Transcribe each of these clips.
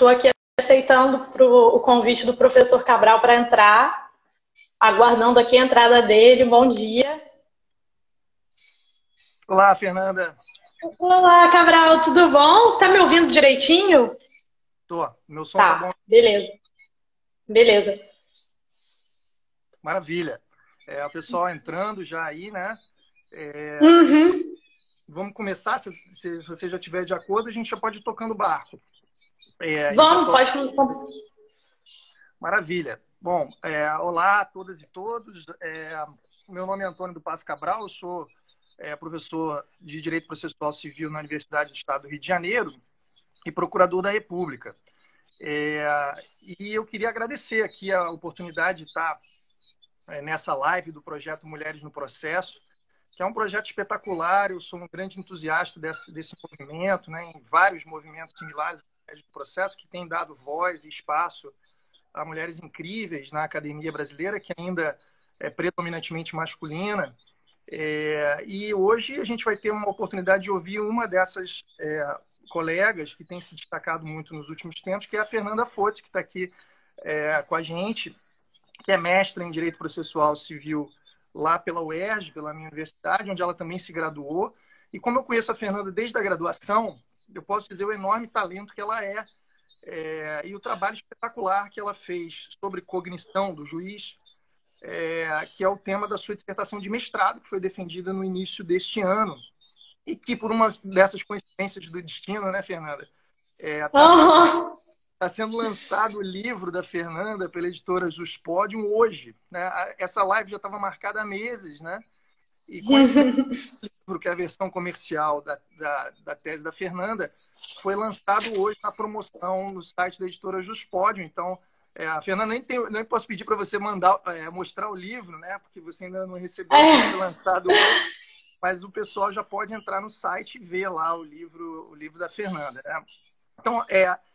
Estou aqui aceitando o convite do professor Cabral para entrar, aguardando aqui a entrada dele. Bom dia. Olá, Fernanda. Olá, Cabral, tudo bom? Você está me ouvindo direitinho? Tô. Meu som tá bom? Tá, beleza. Beleza. Maravilha. O pessoal entrando já aí, né? Uhum. Vamos começar. Se você já estiver de acordo, a gente já pode ir tocando o barco. E o Vamos, pessoal... pode. Maravilha. Bom, olá a todas e todos. Meu nome é Antônio do Passo Cabral, eu sou professor de Direito Processual Civil na Universidade do Estado do Rio de Janeiro e procurador da República. E eu queria agradecer aqui a oportunidade de estar nessa live do projeto Mulheres no Processo, que é um projeto espetacular. Eu sou um grande entusiasta desse movimento, né, em vários movimentos similares ao Mulheres no Processo, que tem dado voz e espaço a mulheres incríveis na academia brasileira, que ainda é predominantemente masculina. E hoje a gente vai ter uma oportunidade de ouvir uma dessas colegas que tem se destacado muito nos últimos tempos, que é a Fernanda Foti, que está aqui com a gente, que é mestra em Direito Processual Civil lá pela UERJ, pela minha universidade, onde ela também se graduou. E como eu conheço a Fernanda desde a graduação, eu posso dizer o enorme talento que ela e o trabalho espetacular que ela fez sobre cognição do juiz, que é o tema da sua dissertação de mestrado, que foi defendida no início deste ano, e que, por uma dessas coincidências do destino, né, Fernanda, está sendo lançado o livro da Fernanda pela editora Juspodium hoje, né? Essa live já estava marcada há meses, né? E coincidentemente, o livro, que é a versão comercial da tese da Fernanda, foi lançado hoje na promoção no site da editora Juspodium. Então, a Fernanda, nem posso pedir para você mostrar o livro, né? Porque você ainda não recebeu, porque foi lançado hoje, mas o pessoal já pode entrar no site e ver lá o livro da Fernanda, né? Então,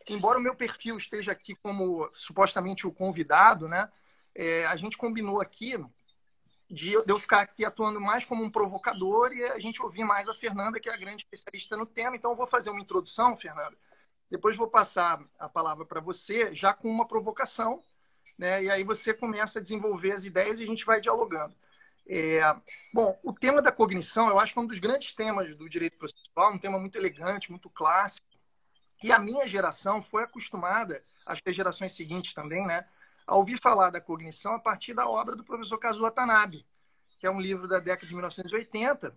embora o meu perfil esteja aqui como supostamente o convidado, né? A gente combinou aqui de eu ficar aqui atuando mais como um provocador e a gente ouvir mais a Fernanda, que é a grande especialista no tema. Então, eu vou fazer uma introdução, Fernanda. Depois vou passar a palavra para você, já com uma provocação, né? E aí você começa a desenvolver as ideias e a gente vai dialogando. Bom, o tema da cognição, eu acho que é um dos grandes temas do direito processual, um tema muito elegante, muito clássico. E a minha geração foi acostumada, acho que as gerações seguintes também, né, a ouvir falar da cognição a partir da obra do professor Kazuo Watanabe, que é um livro da década de 1980,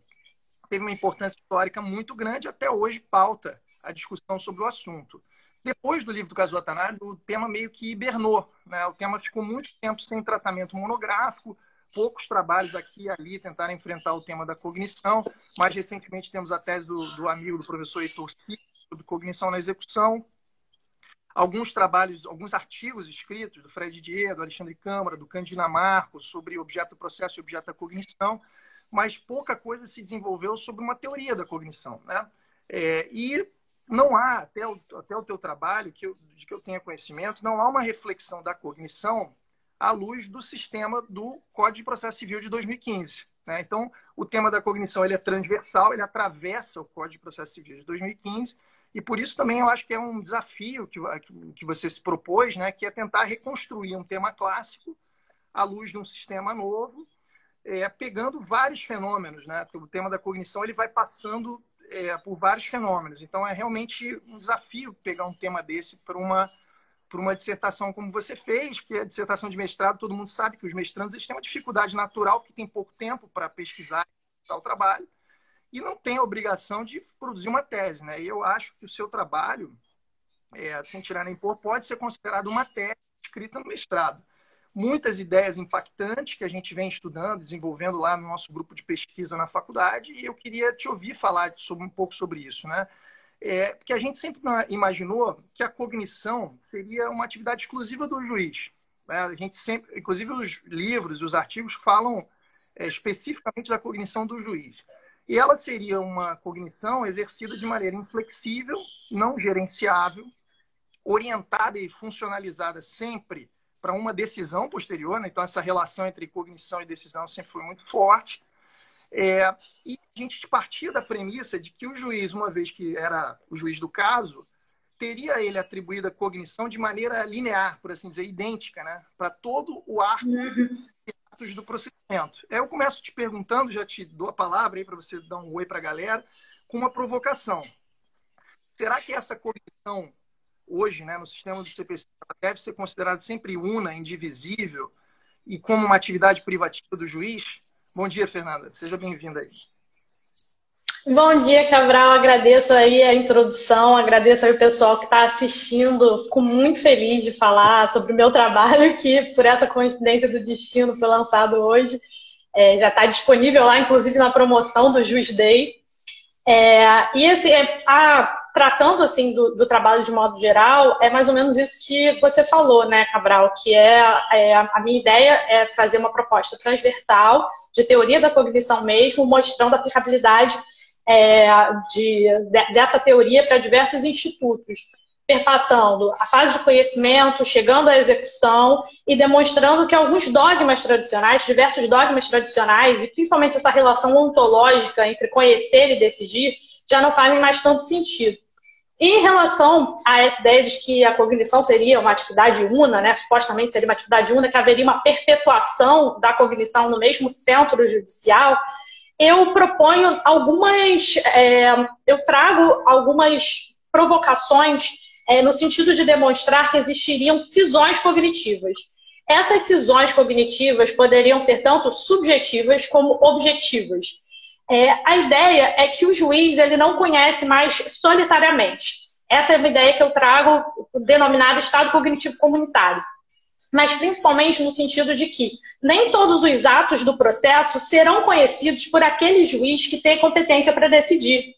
teve uma importância histórica muito grande, até hoje pauta a discussão sobre o assunto. Depois do livro do Kazuo Watanabe, o tema meio que hibernou, né? O tema ficou muito tempo sem tratamento monográfico, poucos trabalhos aqui e ali tentaram enfrentar o tema da cognição. Mais recentemente temos a tese do amigo do professor Heitor Cid, sobre cognição na execução. Alguns trabalhos, alguns artigos escritos do Fred Dier, do Alexandre Câmara, do Candina Marcos, sobre objeto do processo e objeto da cognição, mas pouca coisa se desenvolveu sobre uma teoria da cognição, né? E não há, até o teu trabalho, de que eu tenha conhecimento, não há uma reflexão da cognição à luz do sistema do Código de Processo Civil de 2015. Né? Então, o tema da cognição ele é transversal, ele atravessa o Código de Processo Civil de 2015, e por isso também eu acho que é um desafio que você se propôs, né? Que é tentar reconstruir um tema clássico à luz de um sistema novo, pegando vários fenômenos, né? O tema da cognição ele vai passando por vários fenômenos. Então, é realmente um desafio pegar um tema desse para uma dissertação como você fez, que é a dissertação de mestrado. Todo mundo sabe que os mestrandos eles têm uma dificuldade natural, porque tem pouco tempo para pesquisar o trabalho, e não tem a obrigação de produzir uma tese. Né? E eu acho que o seu trabalho, sem tirar nem pôr, pode ser considerado uma tese escrita no mestrado. Muitas ideias impactantes que a gente vem estudando, desenvolvendo lá no nosso grupo de pesquisa na faculdade, e eu queria te ouvir falar um pouco sobre isso, né? Porque a gente sempre imaginou que a cognição seria uma atividade exclusiva do juiz. Né? A gente sempre, inclusive os livros, os artigos falam especificamente da cognição do juiz. E ela seria uma cognição exercida de maneira inflexível, não gerenciável, orientada e funcionalizada sempre para uma decisão posterior, né? Então essa relação entre cognição e decisão sempre foi muito forte. E a gente partia da premissa de que o juiz, uma vez que era o juiz do caso, teria ele atribuído a cognição de maneira linear, por assim dizer, idêntica, né? Para todo o arco de atos do procedimento. Eu começo te perguntando, já te dou a palavra aí para você dar um oi para a galera, com uma provocação. Será que essa cognição, hoje, né, no sistema do CPC, deve ser considerada sempre una, indivisível e como uma atividade privativa do juiz? Bom dia, Fernanda. Seja bem-vinda aí. Bom dia, Cabral. Agradeço aí a introdução, agradeço aí o pessoal que está assistindo. Fico muito feliz de falar sobre o meu trabalho, que por essa coincidência do destino foi lançado hoje. Já está disponível lá, inclusive na promoção do Juiz Day. E assim, tratando assim do trabalho de modo geral, é mais ou menos isso que você falou, né, Cabral? Que a minha ideia é trazer uma proposta transversal de teoria da cognição mesmo, mostrando a aplicabilidade dessa teoria para diversos institutos, perpassando a fase de conhecimento, chegando à execução e demonstrando que alguns dogmas tradicionais, diversos dogmas tradicionais, e principalmente essa relação ontológica entre conhecer e decidir, já não fazem mais tanto sentido. E em relação a essa ideia de que a cognição seria uma atividade una, né, supostamente seria uma atividade una, que haveria uma perpetuação da cognição no mesmo centro judicial, eu proponho eu trago algumas provocações no sentido de demonstrar que existiriam cisões cognitivas. Essas cisões cognitivas poderiam ser tanto subjetivas como objetivas. A ideia é que o juiz ele não conhece mais solitariamente. Essa é uma ideia que eu trago, denominada estado cognitivo comunitário. Mas principalmente no sentido de que nem todos os atos do processo serão conhecidos por aquele juiz que tem competência para decidir.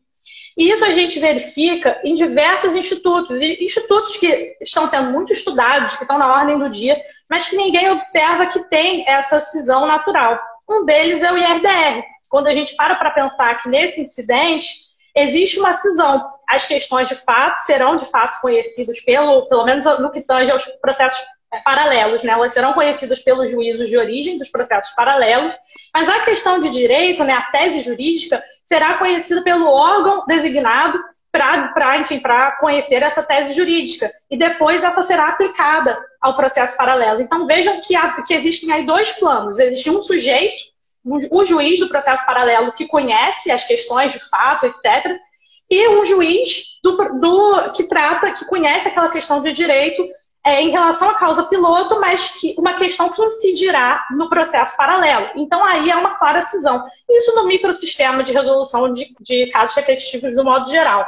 E isso a gente verifica em diversos institutos, institutos que estão sendo muito estudados, que estão na ordem do dia, mas que ninguém observa que tem essa cisão natural. Um deles é o IRDR. Quando a gente para pensar que nesse incidente existe uma cisão, as questões de fato serão de fato conhecidas pelo menos no que tange aos processos paralelos, né? Elas serão conhecidas pelos juízos de origem dos processos paralelos, mas a questão de direito, né, a tese jurídica, será conhecida pelo órgão designado para conhecer essa tese jurídica. E depois essa será aplicada ao processo paralelo. Então vejam que existem aí dois planos. Existe um sujeito, o juiz do processo paralelo que conhece as questões de fato, etc., e um juiz que conhece aquela questão de direito em relação à causa piloto, mas uma questão que incidirá no processo paralelo. Então, aí é uma clara cisão. Isso no microsistema de resolução de casos repetitivos do modo geral.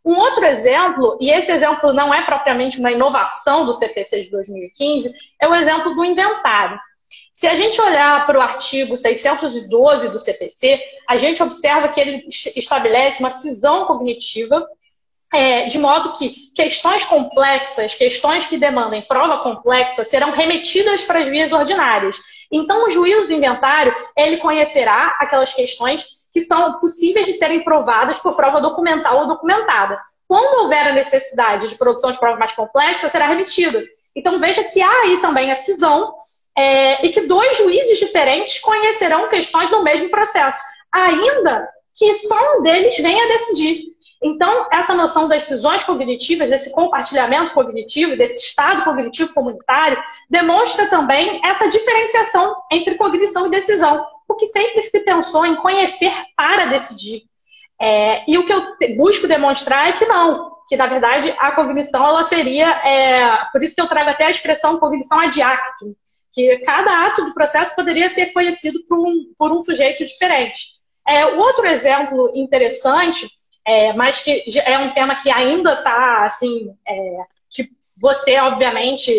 Um outro exemplo, e esse exemplo não é propriamente uma inovação do CPC de 2015, é o exemplo do inventário. Se a gente olhar para o artigo 612 do CPC, a gente observa que ele estabelece uma cisão cognitiva, de modo que questões complexas, questões que demandem prova complexa, serão remetidas para as vias ordinárias. Então, o juízo do inventário, ele conhecerá aquelas questões que são possíveis de serem provadas por prova documental ou documentada. Quando houver a necessidade de produção de prova mais complexa, será remetida. Então, veja que há aí também a cisão e que dois juízes diferentes conhecerão questões do mesmo processo, ainda que só um deles venha a decidir. Então, essa noção das cisões cognitivas, desse compartilhamento cognitivo, desse estado cognitivo comunitário, demonstra também essa diferenciação entre cognição e decisão, porque sempre se pensou em conhecer para decidir. E o que eu busco demonstrar é que não, que na verdade a cognição ela seria, por isso que eu trago até a expressão cognição ad actum, que cada ato do processo poderia ser conhecido por um sujeito diferente. O outro exemplo interessante, mas que é um tema que ainda está, assim, que você, obviamente,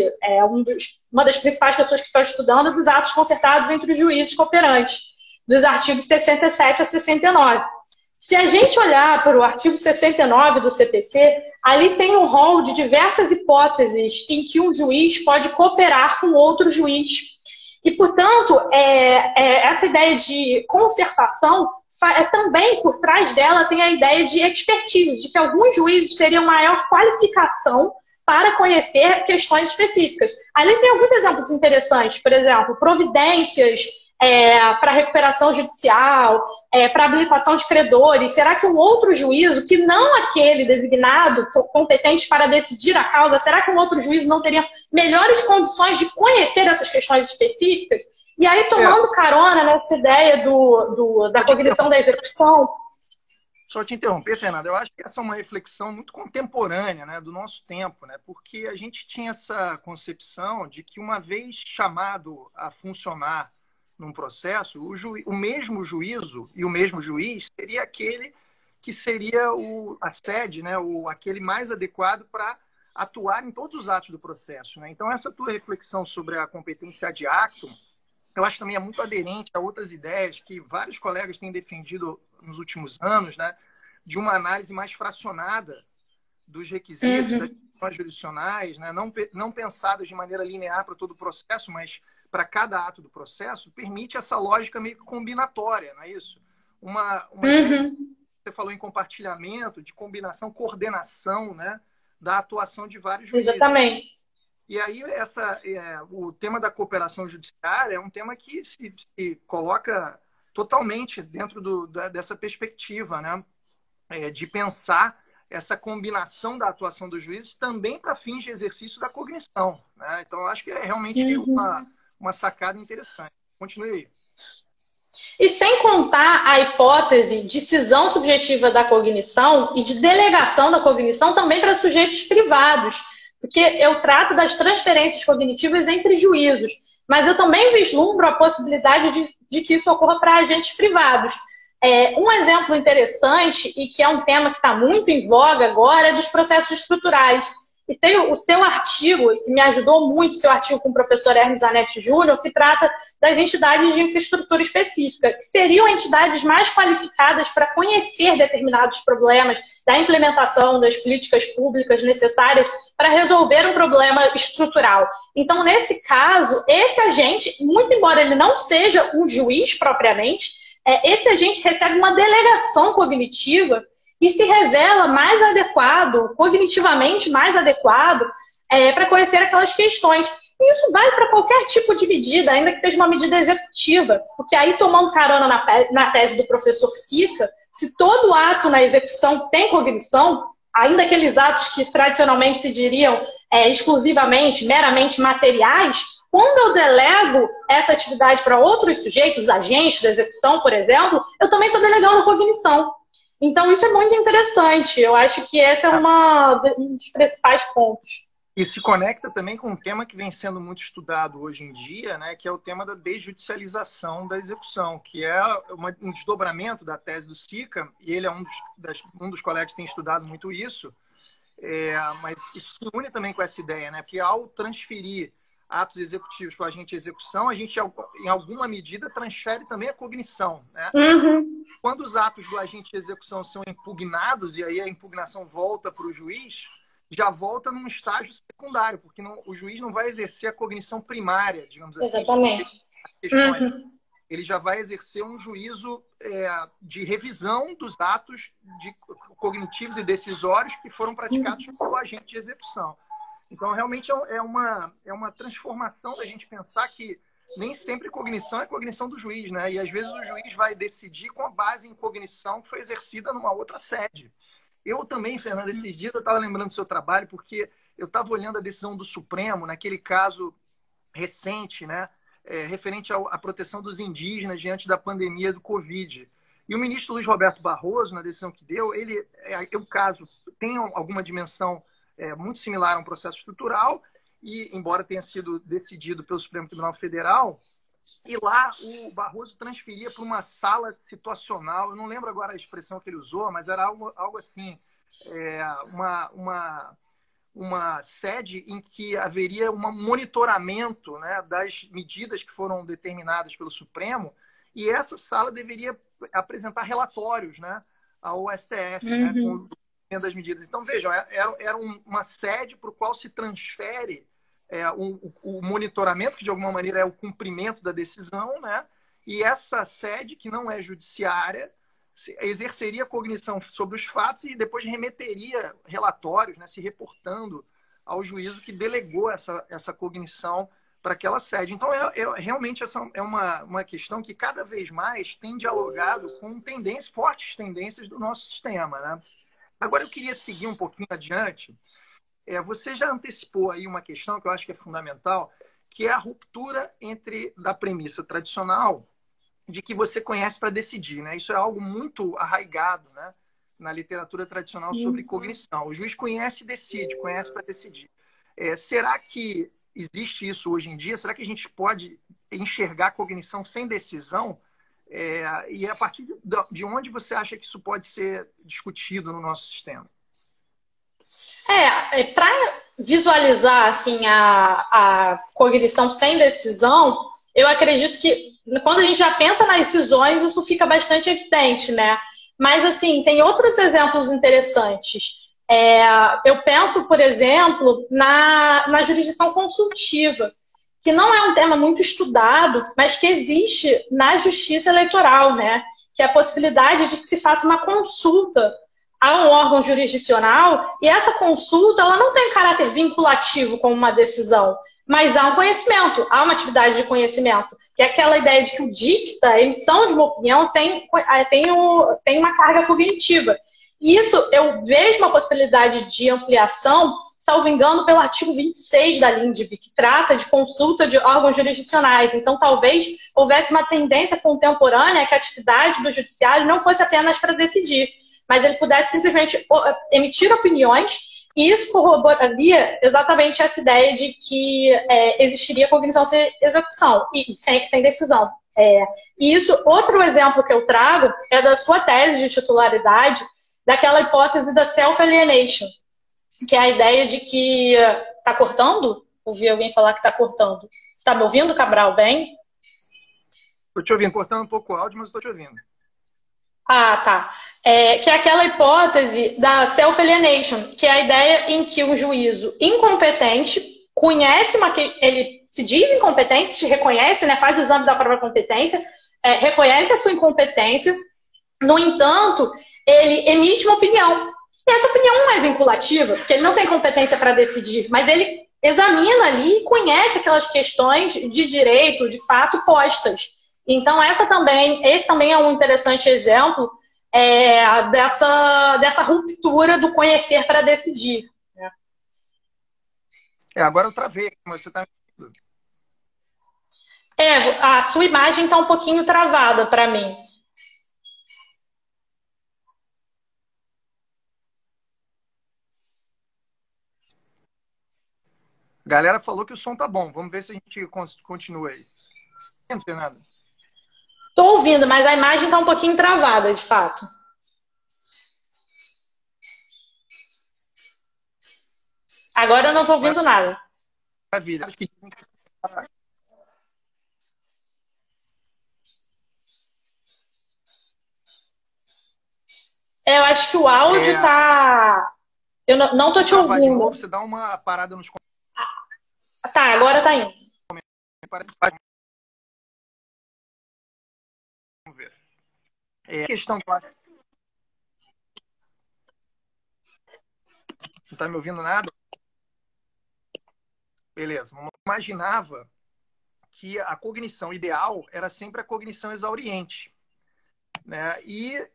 uma das principais pessoas que estão estudando, dos atos concertados entre os juízes cooperantes, dos artigos 67 a 69. Se a gente olhar para o artigo 69 do CPC, ali tem um rol de diversas hipóteses em que um juiz pode cooperar com outro juiz. E, portanto, essa ideia de concertação também, por trás dela, tem a ideia de expertise, de que alguns juízes teriam maior qualificação para conhecer questões específicas. Ali tem alguns exemplos interessantes, por exemplo, providências para recuperação judicial, para habilitação de credores? Será que um outro juízo, que não aquele designado competente para decidir a causa, será que um outro juízo não teria melhores condições de conhecer essas questões específicas? E aí, tomando carona nessa ideia da cognição da execução... Só te interromper, Fernanda, eu acho que essa é uma reflexão muito contemporânea, né, do nosso tempo, né, porque a gente tinha essa concepção de que, uma vez chamado a funcionar num processo, o mesmo juízo e o mesmo juiz seria aquele que seria a sede, né, aquele mais adequado para atuar em todos os atos do processo, né? Então, essa tua reflexão sobre a competência ad actum, eu acho também é muito aderente a outras ideias que vários colegas têm defendido nos últimos anos, né, de uma análise mais fracionada dos requisitos das questões jurisdicionais, né, não pensadas de maneira linear para todo o processo, mas para cada ato do processo, permite essa lógica meio que combinatória, não é isso? Uma ideia, você falou em compartilhamento, de combinação, coordenação, né, da atuação de vários juízes. Exatamente. E aí, o tema da cooperação judiciária é um tema que se coloca totalmente dentro dessa perspectiva, né? De pensar essa combinação da atuação dos juízes também para fins de exercício da cognição, né? Então, eu acho que é realmente uma sacada interessante. Continue aí. E sem contar a hipótese de cisão subjetiva da cognição e de delegação da cognição também para sujeitos privados, porque eu trato das transferências cognitivas entre juízos, mas eu também vislumbro a possibilidade de que isso ocorra para agentes privados. Um exemplo interessante, e que é um tema que está muito em voga agora, é dos processos estruturais. E tem o seu artigo, que me ajudou muito, o seu artigo com o professor Hermes Zanetti Júnior, que trata das entidades de infraestrutura específica, que seriam entidades mais qualificadas para conhecer determinados problemas da implementação das políticas públicas necessárias para resolver um problema estrutural. Então, nesse caso, esse agente, muito embora ele não seja um juiz propriamente, esse agente recebe uma delegação cognitiva e se revela mais adequado, cognitivamente mais adequado, para conhecer aquelas questões. E isso vale para qualquer tipo de medida, ainda que seja uma medida executiva, porque aí, tomando carona na tese do professor Sica, se todo ato na execução tem cognição, ainda aqueles atos que tradicionalmente se diriam exclusivamente, meramente materiais, quando eu delego essa atividade para outros sujeitos, agentes da execução, por exemplo, eu também estou delegando a cognição. Então, isso é muito interessante. Eu acho que esse é um dos principais pontos. E se conecta também com um tema que vem sendo muito estudado hoje em dia, né, que é o tema da desjudicialização da execução, que é um desdobramento da tese do Sica, e ele é um dos colegas que tem estudado muito isso, mas isso se une também com essa ideia, né, que ao transferir atos executivos para o agente de execução, a gente, em alguma medida, transfere também a cognição, né? Quando os atos do agente de execução são impugnados, e aí a impugnação volta para o juiz, já volta num estágio secundário, porque o juiz não vai exercer a cognição primária, digamos assim. Exatamente. Ele já vai exercer um juízo de revisão dos atos cognitivos e decisórios que foram praticados pelo agente de execução. Então, realmente é uma transformação da gente pensar que nem sempre cognição é cognição do juiz, né? E às vezes o juiz vai decidir com a base em cognição que foi exercida numa outra sede. Eu também, Fernanda, esses dias eu estava lembrando do seu trabalho, porque eu estava olhando a decisão do Supremo, naquele caso recente, né? Referente à proteção dos indígenas diante da pandemia do Covid. E o ministro Luiz Roberto Barroso, na decisão que deu, o caso tem alguma dimensão muito similar a um processo estrutural, e embora tenha sido decidido pelo Supremo Tribunal Federal, e lá o Barroso transferia para uma sala situacional, eu não lembro agora a expressão que ele usou, mas era algo assim, uma sede em que haveria um monitoramento, né, das medidas que foram determinadas pelo Supremo, e essa sala deveria apresentar relatórios, né, ao STF, né, com das medidas. Então, vejam, era uma sede para o qual se transfere o monitoramento, que de alguma maneira é o cumprimento da decisão, né? E essa sede, que não é judiciária, exerceria cognição sobre os fatos e depois remeteria relatórios, né, se reportando ao juízo que delegou essa cognição para aquela sede. Então, realmente essa é uma questão que cada vez mais tem dialogado com tendências, fortes tendências do nosso sistema, né? Agora, eu queria seguir um pouquinho adiante. Você já antecipou aí uma questão que eu acho que é fundamental, que é a ruptura da premissa tradicional de que você conhece para decidir, né? Isso é algo muito arraigado, né, na literatura tradicional sobre cognição. O juiz conhece e decide, conhece para decidir. Será que existe isso hoje em dia? Será que a gente pode enxergar a cognição sem decisão? E a partir de onde você acha que isso pode ser discutido no nosso sistema? Para visualizar assim, a cognição sem decisão, eu acredito que quando a gente já pensa nas decisões, isso fica bastante evidente, né? Mas, assim, tem outros exemplos interessantes. Eu penso, por exemplo, na jurisdição consultiva, que não é um tema muito estudado, mas que existe na justiça eleitoral, né? Que é a possibilidade de que se faça uma consulta a um órgão jurisdicional, e essa consulta ela não tem caráter vinculativo como uma decisão, mas há um conhecimento, há uma atividade de conhecimento, que é aquela ideia de que o dicta, a emissão de uma opinião, tem uma carga cognitiva. E isso, eu vejo uma possibilidade de ampliação, salvo engano, pelo artigo 26 da LINDB, que trata de consulta de órgãos jurisdicionais. Então, talvez houvesse uma tendência contemporânea que a atividade do judiciário não fosse apenas para decidir, mas ele pudesse simplesmente emitir opiniões, e isso corroboraria exatamente essa ideia de que existiria cognição sem execução, e sem decisão. E isso, outro exemplo que eu trago é da sua tese de titularidade, daquela hipótese da self-alienation, que é a ideia de que... Está cortando? Ouvi alguém falar que está cortando. Você está me ouvindo, Cabral, bem? Estou te ouvindo, cortando um pouco o áudio, mas estou te ouvindo. Ah, tá. Que é aquela hipótese da self-alienation, que é a ideia em que um juízo incompetente conhece ele se diz incompetente, se reconhece, né, faz o exame da própria competência, reconhece a sua incompetência, no entanto, ele emite uma opinião. E essa opinião não é vinculativa, porque ele não tem competência para decidir, mas ele examina ali e conhece aquelas questões de direito, de fato, postas. Então, esse também é um interessante exemplo dessa ruptura do conhecer para decidir. Né? Agora eu travei, mas você está... A sua imagem está um pouquinho travada para mim. Galera falou que o som tá bom. Vamos ver se a gente continua aí. Não tem nada. Estou ouvindo, mas a imagem está um pouquinho travada, de fato. Agora eu não estou ouvindo nada. Maravilha. Eu acho que o áudio está... Eu não estou te ouvindo. De novo, você dá uma parada nos... Tá, agora está indo. Vamos ver. Questão que eu acho... Não está me ouvindo nada? Beleza. Eu imaginava que a cognição ideal era sempre a cognição exauriente, né? E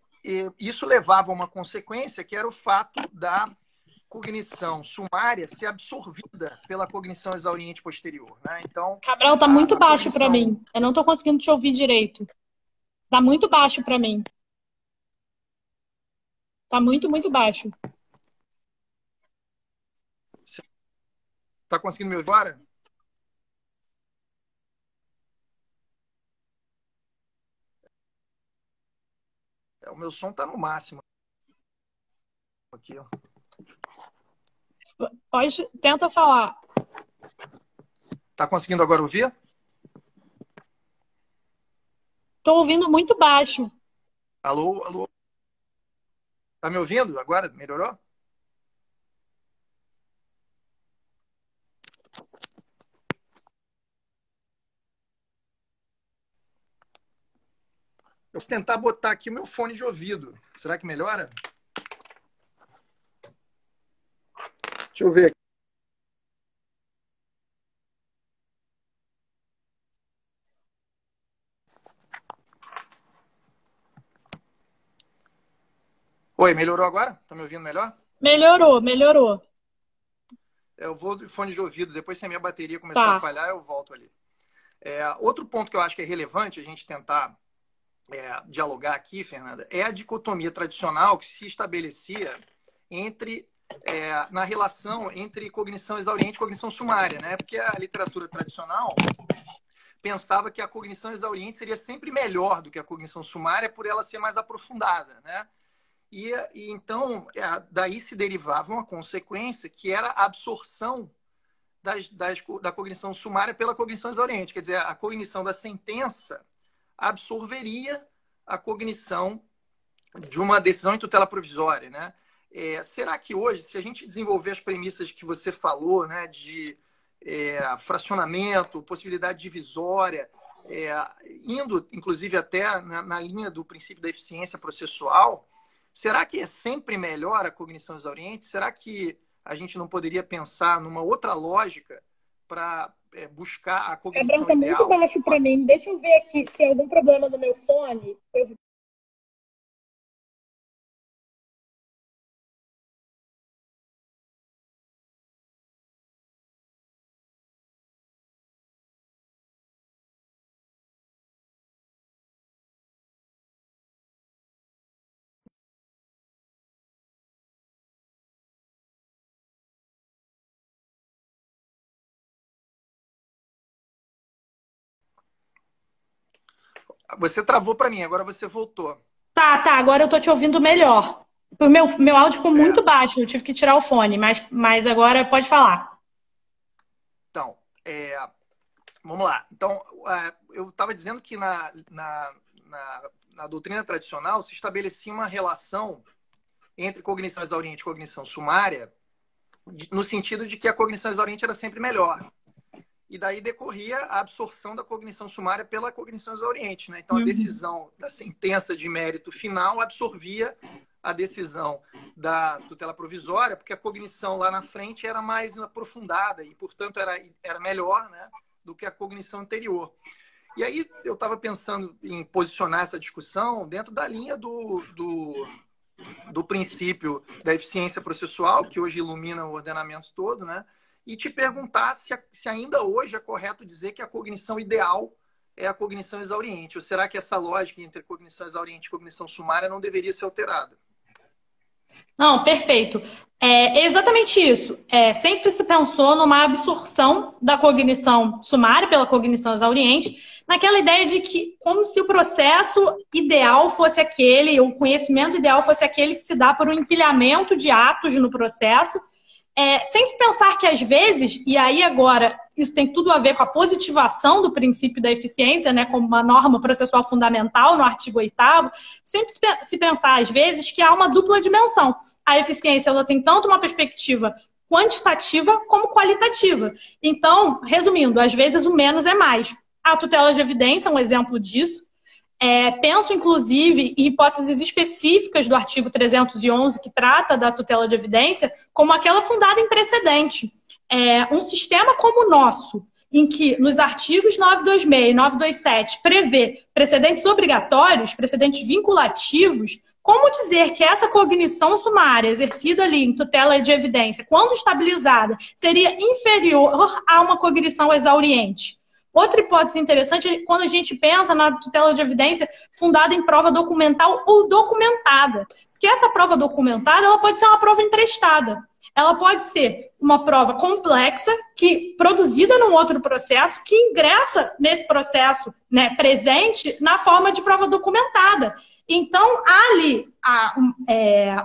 isso levava a uma consequência que era o fato da cognição sumária ser absorvida pela cognição exauriente posterior, né? Então, Cabral, está muito baixo para mim. Eu não estou conseguindo te ouvir direito. Está muito baixo para mim. Está muito, muito baixo. Está conseguindo me ouvir agora? O meu som está no máximo. Aqui, ó. Tenta falar. Tá conseguindo agora ouvir? Estou ouvindo muito baixo. Alô, alô. Tá me ouvindo agora? Melhorou? Eu vou tentar botar aqui o meu fone de ouvido. Será que melhora? Deixa eu ver aqui. Oi, melhorou agora? Tá me ouvindo melhor? Melhorou, melhorou. Eu vou de fone de ouvido, depois se a minha bateria começar a Tá. falhar, eu volto ali. Outro ponto que eu acho que é relevante a gente tentar dialogar aqui, Fernanda, é a dicotomia tradicional que se estabelecia entre na relação entre cognição exauriente e cognição sumária, né? Porque a literatura tradicional pensava que a cognição exauriente seria sempre melhor do que a cognição sumária por ela ser mais aprofundada, né? E então, daí se derivava uma consequência que era a absorção da cognição sumária pela cognição exauriente. Quer dizer, a cognição da sentença absorveria a cognição de uma decisão em tutela provisória, né? Será que hoje, se a gente desenvolver as premissas que você falou, né, de fracionamento, possibilidade divisória, indo, inclusive, até na linha do princípio da eficiência processual, será que é sempre melhor a cognição exauriente? Será que a gente não poderia pensar numa outra lógica para buscar a Gabriel, cognição tá muito ideal? baixo para mim. Deixa eu ver aqui se é algum problema no meu fone. Você travou para mim, agora você voltou. Tá, agora eu tô te ouvindo melhor. O meu áudio ficou É, muito baixo, eu tive que tirar o fone, mas agora pode falar. então, vamos lá. Então, eu estava dizendo que na doutrina tradicional se estabelecia uma relação entre cognição exauriente e cognição sumária, no sentido de que a cognição exauriente era sempre melhor. E daí decorria a absorção da cognição sumária pela cognição exauriente, né? Então, a decisão da sentença de mérito final absorvia a decisão da tutela provisória, porque a cognição lá na frente era mais aprofundada e, portanto, era melhor, né, do que a cognição anterior. E aí eu estava pensando em posicionar essa discussão dentro da linha do princípio da eficiência processual, que hoje ilumina o ordenamento todo, né? E te perguntar se ainda hoje é correto dizer que a cognição ideal é a cognição exauriente, ou será que essa lógica entre cognição exauriente e cognição sumária não deveria ser alterada? Não, perfeito. É exatamente isso. Sempre se pensou numa absorção da cognição sumária pela cognição exauriente, naquela ideia de que, como se o processo ideal fosse aquele, o conhecimento ideal fosse aquele que se dá por um empilhamento de atos no processo, sem se pensar que às vezes, e aí agora isso tem tudo a ver com a positivação do princípio da eficiência, né, como uma norma processual fundamental no artigo 8º, sempre se pensar às vezes que há uma dupla dimensão. A eficiência ela tem tanto uma perspectiva quantitativa como qualitativa. Então, resumindo, às vezes o menos é mais. A tutela de evidência é um exemplo disso. Penso, inclusive, em hipóteses específicas do artigo 311, que trata da tutela de evidência, como aquela fundada em precedente. Um sistema como o nosso, em que nos artigos 926 e 927 prevê precedentes obrigatórios, precedentes vinculativos, como dizer que essa cognição sumária exercida ali em tutela de evidência, quando estabilizada, seria inferior a uma cognição exauriente? Outra hipótese interessante é quando a gente pensa na tutela de evidência fundada em prova documental ou documentada. Porque essa prova documentada ela pode ser uma prova emprestada. Ela pode ser uma prova complexa, produzida num outro processo, que ingressa nesse processo, né, presente na forma de prova documentada. Então, há ali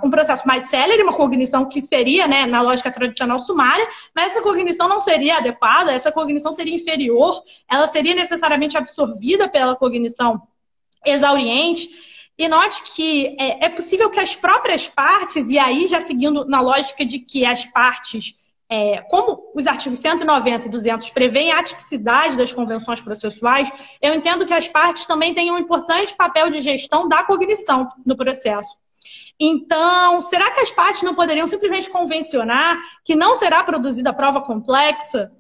um processo mais célere, uma cognição que seria, né, na lógica tradicional sumária, mas essa cognição não seria adequada, essa cognição seria inferior, ela seria necessariamente absorvida pela cognição exauriente. E note que é possível que as próprias partes, e aí já seguindo na lógica de que as partes, como os artigos 190 e 200 prevêem a atipicidade das convenções processuais, eu entendo que as partes também têm um importante papel de gestão da cognição no processo. Então, será que as partes não poderiam simplesmente convencionar que não será produzida prova complexa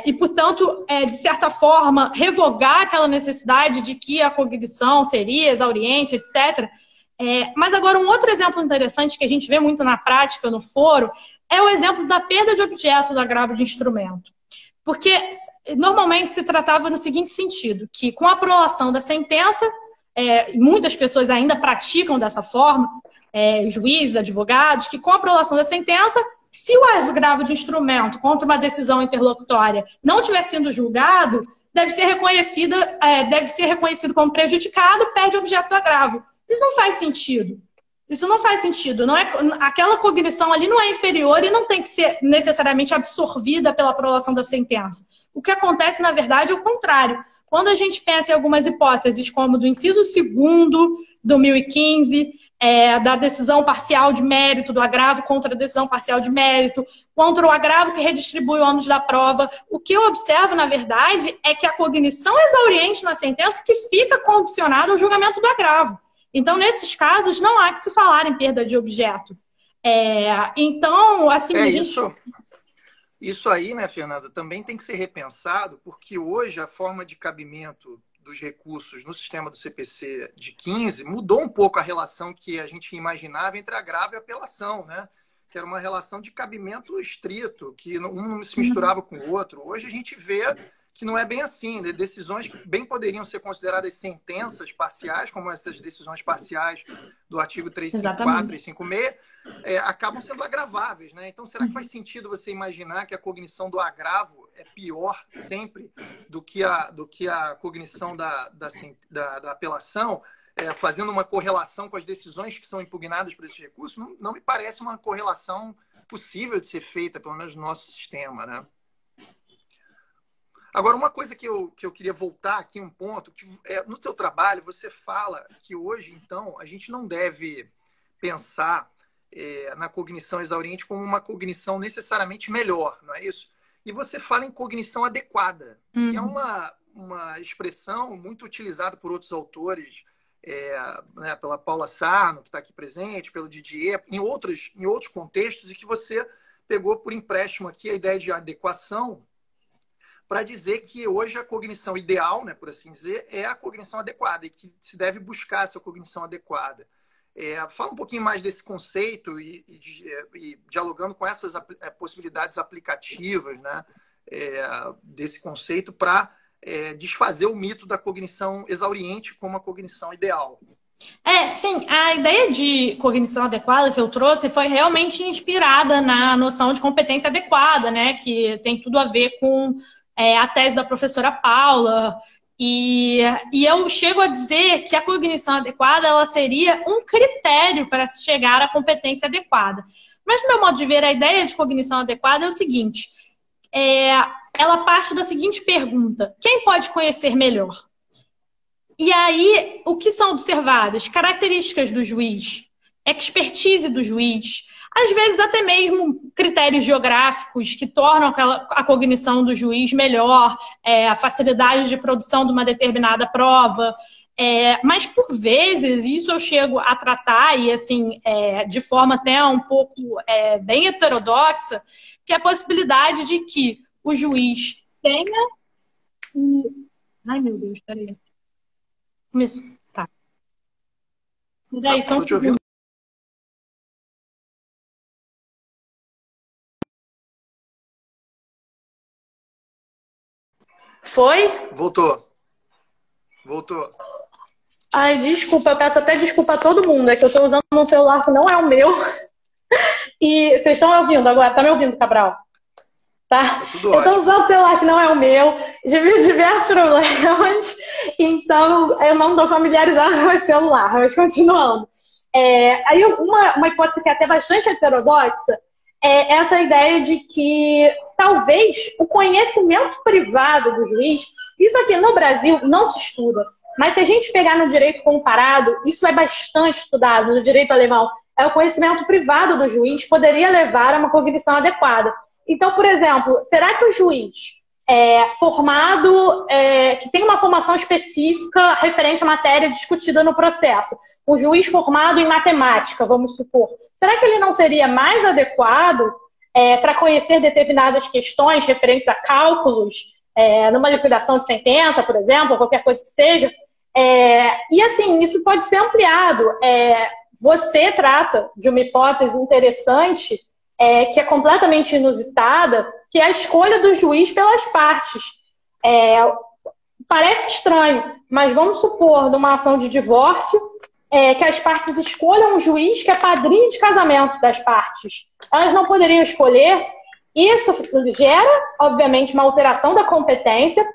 e, portanto, de certa forma, revogar aquela necessidade de que a cognição seria exauriente, etc., Mas agora, um outro exemplo interessante que a gente vê muito na prática, no foro, é o exemplo da perda de objeto do agravo de instrumento. Porque normalmente se tratava no seguinte sentido, que com a aprovação da sentença, muitas pessoas ainda praticam dessa forma, juízes, advogados, que com a aprovação da sentença, se o agravo de instrumento contra uma decisão interlocutória não tiver sido julgado, deve ser reconhecido como prejudicado, perde o objeto do agravo. Isso não faz sentido. Isso não faz sentido. Aquela cognição ali não é inferior e não tem que ser necessariamente absorvida pela aprovação da sentença. O que acontece, na verdade, é o contrário. Quando a gente pensa em algumas hipóteses, como do inciso 2º, 2015, da decisão parcial de mérito, do agravo contra a decisão parcial de mérito, contra o agravo que redistribui o ônus da prova, o que eu observo, na verdade, é que a cognição exauriente na sentença que fica condicionada ao julgamento do agravo. Então, nesses casos, não há que se falar em perda de objeto. Então, assim... Isso aí, né, Fernanda, também tem que ser repensado, porque hoje a forma de cabimento dos recursos no sistema do CPC de 15 mudou um pouco a relação que a gente imaginava entre agravo e apelação, né? Que era uma relação de cabimento estrito, que um não se misturava com o outro. Hoje a gente vê que não é bem assim, né? Decisões que bem poderiam ser consideradas sentenças parciais, como essas decisões parciais do artigo 354 e 356, acabam sendo agraváveis, né? Então, será que faz sentido você imaginar que a cognição do agravo é pior sempre do que a cognição da apelação, fazendo uma correlação com as decisões que são impugnadas por esses recursos? Não me parece uma correlação possível de ser feita, pelo menos no nosso sistema, né? Agora, uma coisa que eu queria voltar aqui, um ponto, que no seu trabalho você fala que hoje, então, a gente não deve pensar na cognição exauriente como uma cognição necessariamente melhor, não é isso? E você fala em cognição adequada, que é uma expressão muito utilizada por outros autores, né, pela Paula Sarno, que está aqui presente, pelo Didier, em outros contextos, e que você pegou por empréstimo aqui a ideia de adequação, para dizer que hoje a cognição ideal, né, por assim dizer, é a cognição adequada e que se deve buscar essa cognição adequada. Fala um pouquinho mais desse conceito e dialogando com essas possibilidades aplicativas, né, desse conceito para desfazer o mito da cognição exauriente como a cognição ideal. Sim, a ideia de cognição adequada que eu trouxe foi realmente inspirada na noção de competência adequada, né, que tem tudo a ver com a tese da professora Paula, e eu chego a dizer que a cognição adequada ela seria um critério para se chegar à competência adequada. Mas, do meu modo de ver, a ideia de cognição adequada é o seguinte, ela parte da seguinte pergunta: quem pode conhecer melhor? E aí, o que são observadas? Características do juiz, expertise do juiz, às vezes até mesmo critérios geográficos que tornam a cognição do juiz melhor, a facilidade de produção de uma determinada prova. Mas, por vezes, isso eu chego a tratar, e assim, de forma até um pouco bem heterodoxa, que é a possibilidade de que o juiz tenha... Ai, meu Deus, peraí. Começou. Tá. Peraí, só um segundo. Foi? Voltou. Ai, desculpa, eu peço até desculpa a todo mundo. É que eu estou usando um celular que não é o meu. E vocês estão me ouvindo agora? Tá me ouvindo, Cabral? Tá? Eu estou usando um celular que não é o meu. Tive diversos problemas. Então, eu não estou familiarizada com esse celular. Mas continuando. Aí, uma hipótese que é até bastante heterodoxa é essa ideia de que talvez o conhecimento privado do juiz, isso aqui no Brasil não se estuda, mas se a gente pegar no direito comparado, isso é bastante estudado no direito alemão, o conhecimento privado do juiz poderia levar a uma cognição adequada. Então, por exemplo, será que o juiz formado, que tem uma formação específica referente à matéria discutida no processo, o juiz formado em matemática, vamos supor, será que ele não seria mais adequado para conhecer determinadas questões referentes a cálculos, numa liquidação de sentença, por exemplo, ou qualquer coisa que seja, E assim, isso pode ser ampliado. Você trata de uma hipótese interessante, que é completamente inusitada, que é a escolha do juiz pelas partes. Parece estranho, mas vamos supor, numa ação de divórcio, que as partes escolham um juiz que é padrinho de casamento das partes. Elas não poderiam escolher. Isso gera, obviamente, uma alteração da competência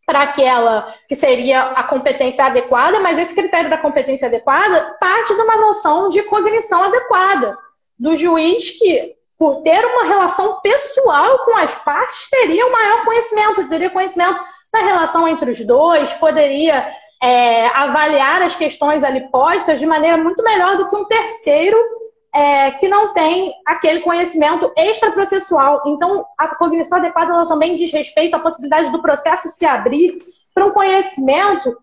para aquela que seria a competência adequada, mas esse critério da competência adequada parte de uma noção de cognição adequada do juiz que, por ter uma relação pessoal com as partes, teria um maior conhecimento, teria conhecimento da relação entre os dois, poderia avaliar as questões ali postas de maneira muito melhor do que um terceiro que não tem aquele conhecimento extraprocessual. Então, a cognição adequada ela também diz respeito à possibilidade do processo se abrir para um conhecimento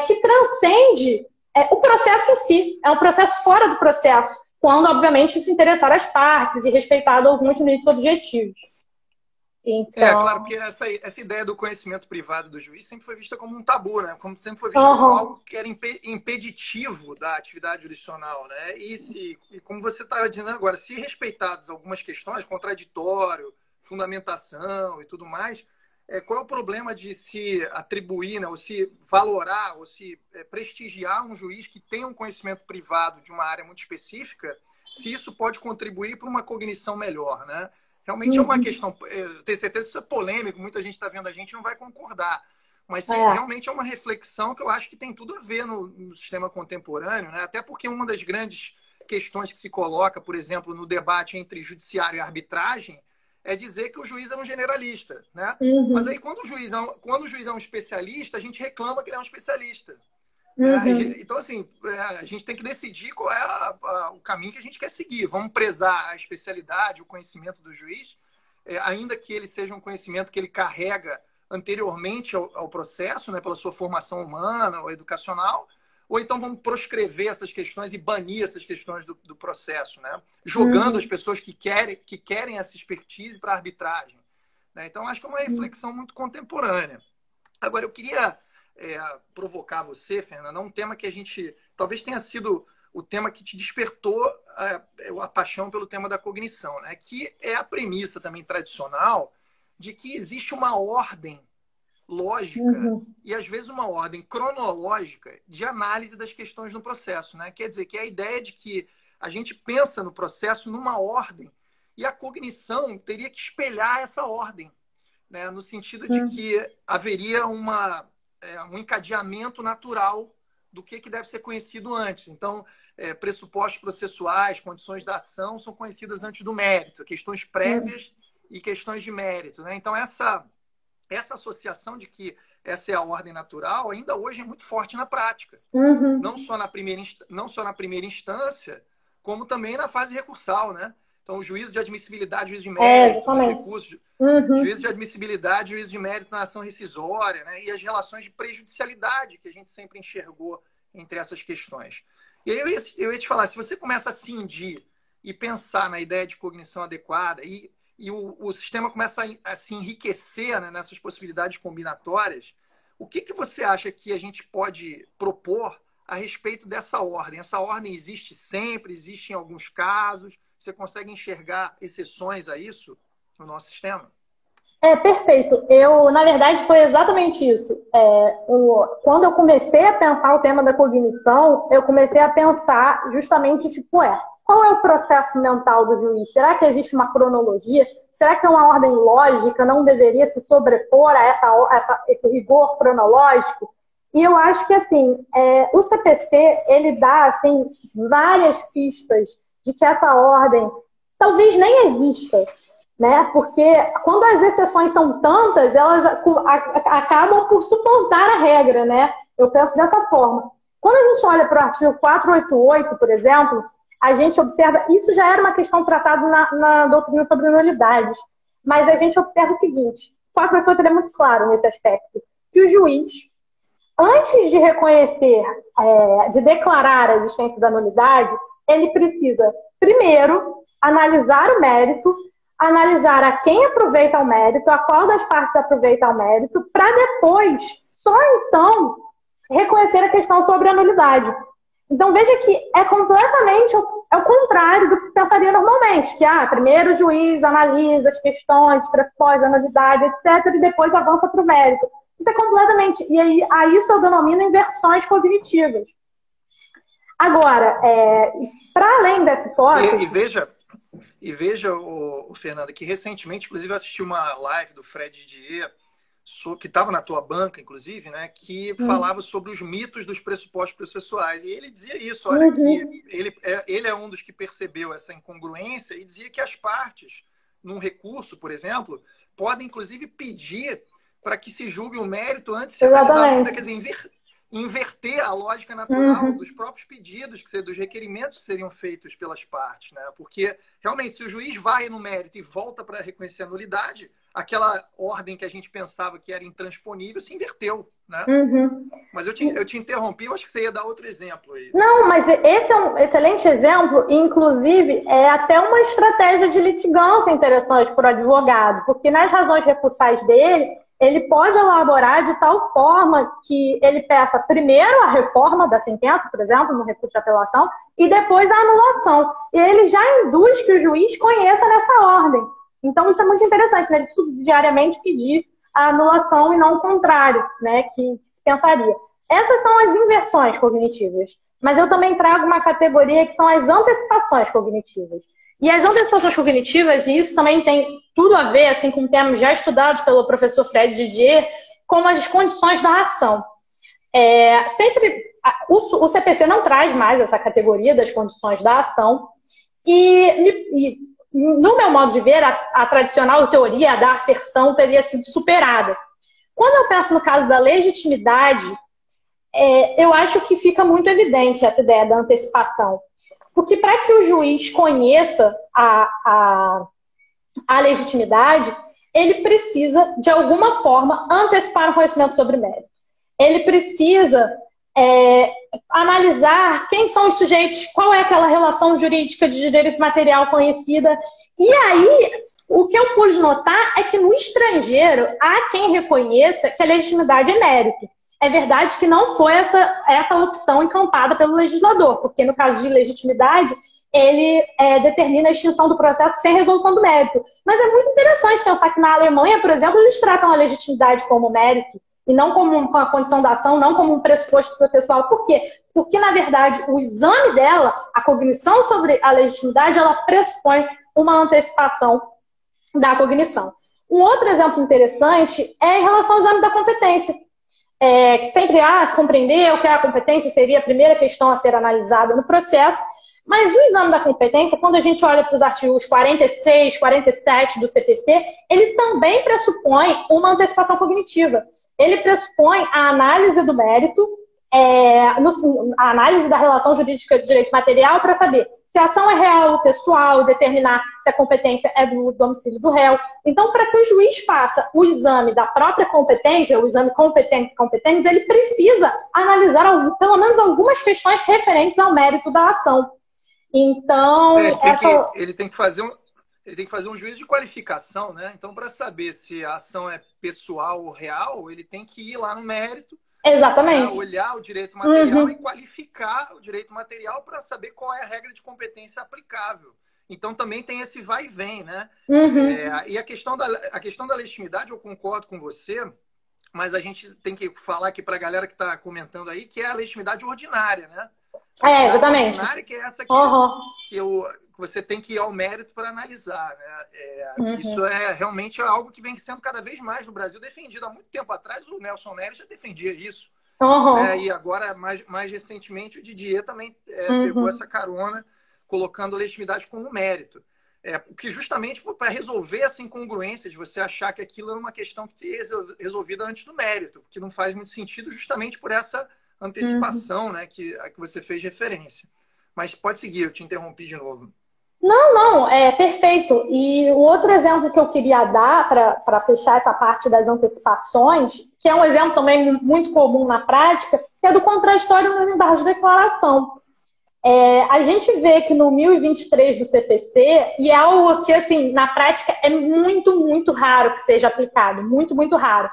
que transcende o processo em si. É um processo fora do processo, quando, obviamente, isso interessar as partes e respeitado alguns limites objetivos. Então... claro, porque essa ideia do conhecimento privado do juiz sempre foi vista como um tabu, né? Como sempre foi vista como algo que era impeditivo da atividade jurisdicional, né? E como você estava dizendo agora, se respeitadas algumas questões, contraditório, fundamentação e tudo mais, qual é o problema de se atribuir, né? Ou se valorar, ou se prestigiar um juiz que tem um conhecimento privado de uma área muito específica, se isso pode contribuir para uma cognição melhor, né? Realmente é uma questão, eu tenho certeza que isso é polêmico, muita gente está vendo a gente não vai concordar, mas realmente é uma reflexão que eu acho que tem tudo a ver no sistema contemporâneo, né? Até porque uma das grandes questões que se coloca, por exemplo, no debate entre judiciário e arbitragem, é dizer que o juiz é um generalista, né? Mas aí quando o juiz é um especialista, a gente reclama que ele é um especialista. Então, assim, a gente tem que decidir qual é o caminho que a gente quer seguir. Vamos prezar a especialidade, o conhecimento do juiz, ainda que ele seja um conhecimento que ele carrega anteriormente ao processo, né, pela sua formação humana ou educacional, ou então vamos proscrever essas questões e banir essas questões do processo, né, jogando as pessoas que querem essa expertise para a arbitragem. Né? Então, acho que é uma reflexão muito contemporânea. Agora, eu queria... provocar você, Fernanda, um tema que a gente talvez tenha sido o tema que te despertou a paixão pelo tema da cognição, né? Que é a premissa também tradicional de que existe uma ordem lógica e às vezes uma ordem cronológica de análise das questões no processo, né? Quer dizer, que é a ideia de que a gente pensa no processo numa ordem e a cognição teria que espelhar essa ordem, né? No sentido de que haveria um encadeamento natural do que deve ser conhecido antes. Então, pressupostos processuais, condições da ação são conhecidas antes do mérito, questões prévias e questões de mérito. Né? Então, essa associação de que essa é a ordem natural ainda hoje é muito forte na prática. Não só na primeira instância, como também na fase recursal, né? Então, o juízo de admissibilidade, juízo de mérito, os recursos, juízo de admissibilidade, juízo de mérito na ação rescisória, né? E as relações de prejudicialidade que a gente sempre enxergou entre essas questões. E aí eu ia te falar, se você começa a cindir e pensar na ideia de cognição adequada e o sistema começa a se enriquecer, né, nessas possibilidades combinatórias, o que você acha que a gente pode propor a respeito dessa ordem? Essa ordem existe sempre, existe em alguns casos? Você consegue enxergar exceções a isso no nosso sistema? Perfeito. Na verdade, foi exatamente isso. Quando eu comecei a pensar o tema da cognição, eu comecei a pensar justamente, qual é o processo mental do juiz? Será que existe uma cronologia? Será que uma ordem lógica não deveria se sobrepor a esse rigor cronológico? E eu acho que, assim, o CPC, ele dá, assim, várias pistas de que essa ordem talvez nem exista, né? Porque quando as exceções são tantas, elas acabam por suplantar a regra, né? Eu penso dessa forma. Quando a gente olha para o artigo 488, por exemplo, a gente observa, isso já era uma questão tratada na doutrina sobre nulidades, mas a gente observa o seguinte, o 488 é muito claro nesse aspecto, que o juiz, antes de reconhecer, de declarar a existência da nulidade, ele precisa, primeiro, analisar o mérito, analisar a quem aproveita o mérito, a qual das partes aproveita o mérito, para depois, só então, reconhecer a questão sobre a nulidade. Então, veja que é completamente o contrário do que se pensaria normalmente, que primeiro o juiz analisa as questões, pressupões, a nulidade, etc., e depois avança para o mérito. Isso é completamente... E aí, a isso eu denomino inversões cognitivas. Agora, para além dessa hipótese... E veja, Fernanda, que recentemente, inclusive, eu assisti uma live do Fred Didier, que estava na tua banca, inclusive, né, que falava sobre os mitos dos pressupostos processuais. E ele dizia isso, olha, que ele é um dos que percebeu essa incongruência e dizia que as partes, num recurso, por exemplo, podem, inclusive, pedir para que se julgue o mérito antes de ser analisado. Quer dizer, inverter a lógica natural dos próprios pedidos, dos requerimentos que seriam feitos pelas partes, né? Porque, realmente, se o juiz vai no mérito e volta para reconhecer a nulidade, aquela ordem que a gente pensava que era intransponível se inverteu, né? Mas eu te interrompi, eu acho que você ia dar outro exemplo aí. Não, mas esse é um excelente exemplo, e, inclusive, é até uma estratégia de litigância interessante para o advogado, porque nas razões recursais dele, ele pode elaborar de tal forma que ele peça primeiro a reforma da sentença, por exemplo, no recurso de apelação, e depois a anulação. E ele já induz que o juiz conheça nessa ordem. Então, isso é muito interessante, né? Ele subsidiariamente pedir a anulação e não o contrário, né? Que se pensaria. Essas são as inversões cognitivas. Mas eu também trago uma categoria que são as antecipações cognitivas. E as antecipações cognitivas, e isso também tem tudo a ver, assim, com termos já estudados pelo professor Fred Didier, com as condições da ação. O CPC não traz mais essa categoria das condições da ação, e no meu modo de ver, a tradicional teoria da asserção teria sido superada. Quando eu penso no caso da legitimidade, eu acho que fica muito evidente essa ideia da antecipação. Porque para que o juiz conheça a legitimidade, ele precisa, de alguma forma, antecipar o conhecimento sobre o mérito. Ele precisa analisar quem são os sujeitos, qual é aquela relação jurídica de direito material conhecida. E aí, o que eu pude notar é que no estrangeiro há quem reconheça que a legitimidade é mérito. É verdade que não foi essa opção encampada pelo legislador, porque no caso de legitimidade, ele determina a extinção do processo sem resolução do mérito. Mas é muito interessante pensar que na Alemanha, por exemplo, eles tratam a legitimidade como mérito e não como uma condição da ação, não como um pressuposto processual. Por quê? Porque, na verdade, o exame dela, a cognição sobre a legitimidade, ela pressupõe uma antecipação da cognição. Um outro exemplo interessante é em relação ao exame da competência. Que sempre se compreendeu que a competência seria a primeira questão a ser analisada no processo, mas o exame da competência, quando a gente olha para os artigos 46, 47 do CPC, ele também pressupõe uma antecipação cognitiva. Ele pressupõe a análise do mérito, a análise da relação jurídica de direito material para saber se a ação é real ou pessoal, determinar se a competência é do domicílio do réu. Então, para que o juiz faça o exame da própria competência, o exame competentes, ele precisa analisar pelo menos algumas questões referentes ao mérito da ação. Então, ele tem que fazer um juízo de qualificação, né? Então, para saber se a ação é pessoal ou real, ele tem que ir lá no mérito. Exatamente. Olhar o direito material e qualificar o direito material para saber qual é a regra de competência aplicável. Então, também tem esse vai e vem, né? E a questão da legitimidade, eu concordo com você, mas a gente tem que falar aqui para a galera que está comentando aí, que é a legitimidade ordinária, né? Exatamente. Ordinária, que é essa que você tem que ir ao mérito para analisar, né? Isso é realmente algo que vem sendo cada vez mais no Brasil defendido. Há muito tempo atrás, o Nelson Nery já defendia isso. E agora, mais recentemente, o Didier também pegou essa carona, colocando a legitimidade como mérito. Porque justamente para resolver essa incongruência de você achar que aquilo era uma questão que teria resolvida antes do mérito, que não faz muito sentido justamente por essa antecipação, né, que você fez referência. Mas pode seguir, eu te interrompi de novo. Não, perfeito. E o outro exemplo que eu queria dar para fechar essa parte das antecipações, que é um exemplo também muito comum na prática, que é do contraditório nos embargos de declaração. A gente vê que no 1023 do CPC, e é algo que, assim, na prática é muito, muito raro que seja aplicado, muito, muito raro.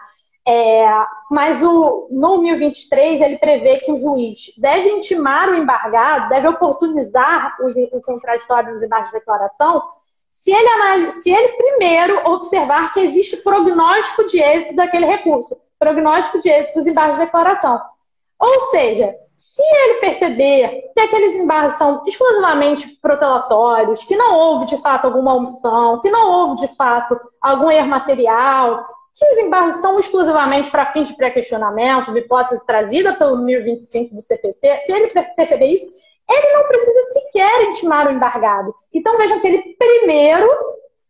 Mas no 1023 ele prevê que o juiz deve intimar o embargado, deve oportunizar o contraditório dos embargos de declaração, se ele primeiro observar que existe prognóstico de êxito daquele recurso, prognóstico de êxito dos embargos de declaração. Ou seja, se ele perceber que aqueles embargos são exclusivamente protelatórios, que não houve de fato alguma omissão, que não houve de fato algum erro material, que os embargos são exclusivamente para fins de pré-questionamento, de hipótese trazida pelo 1025 do CPC, se ele perceber isso, ele não precisa sequer intimar o embargado. Então vejam que ele primeiro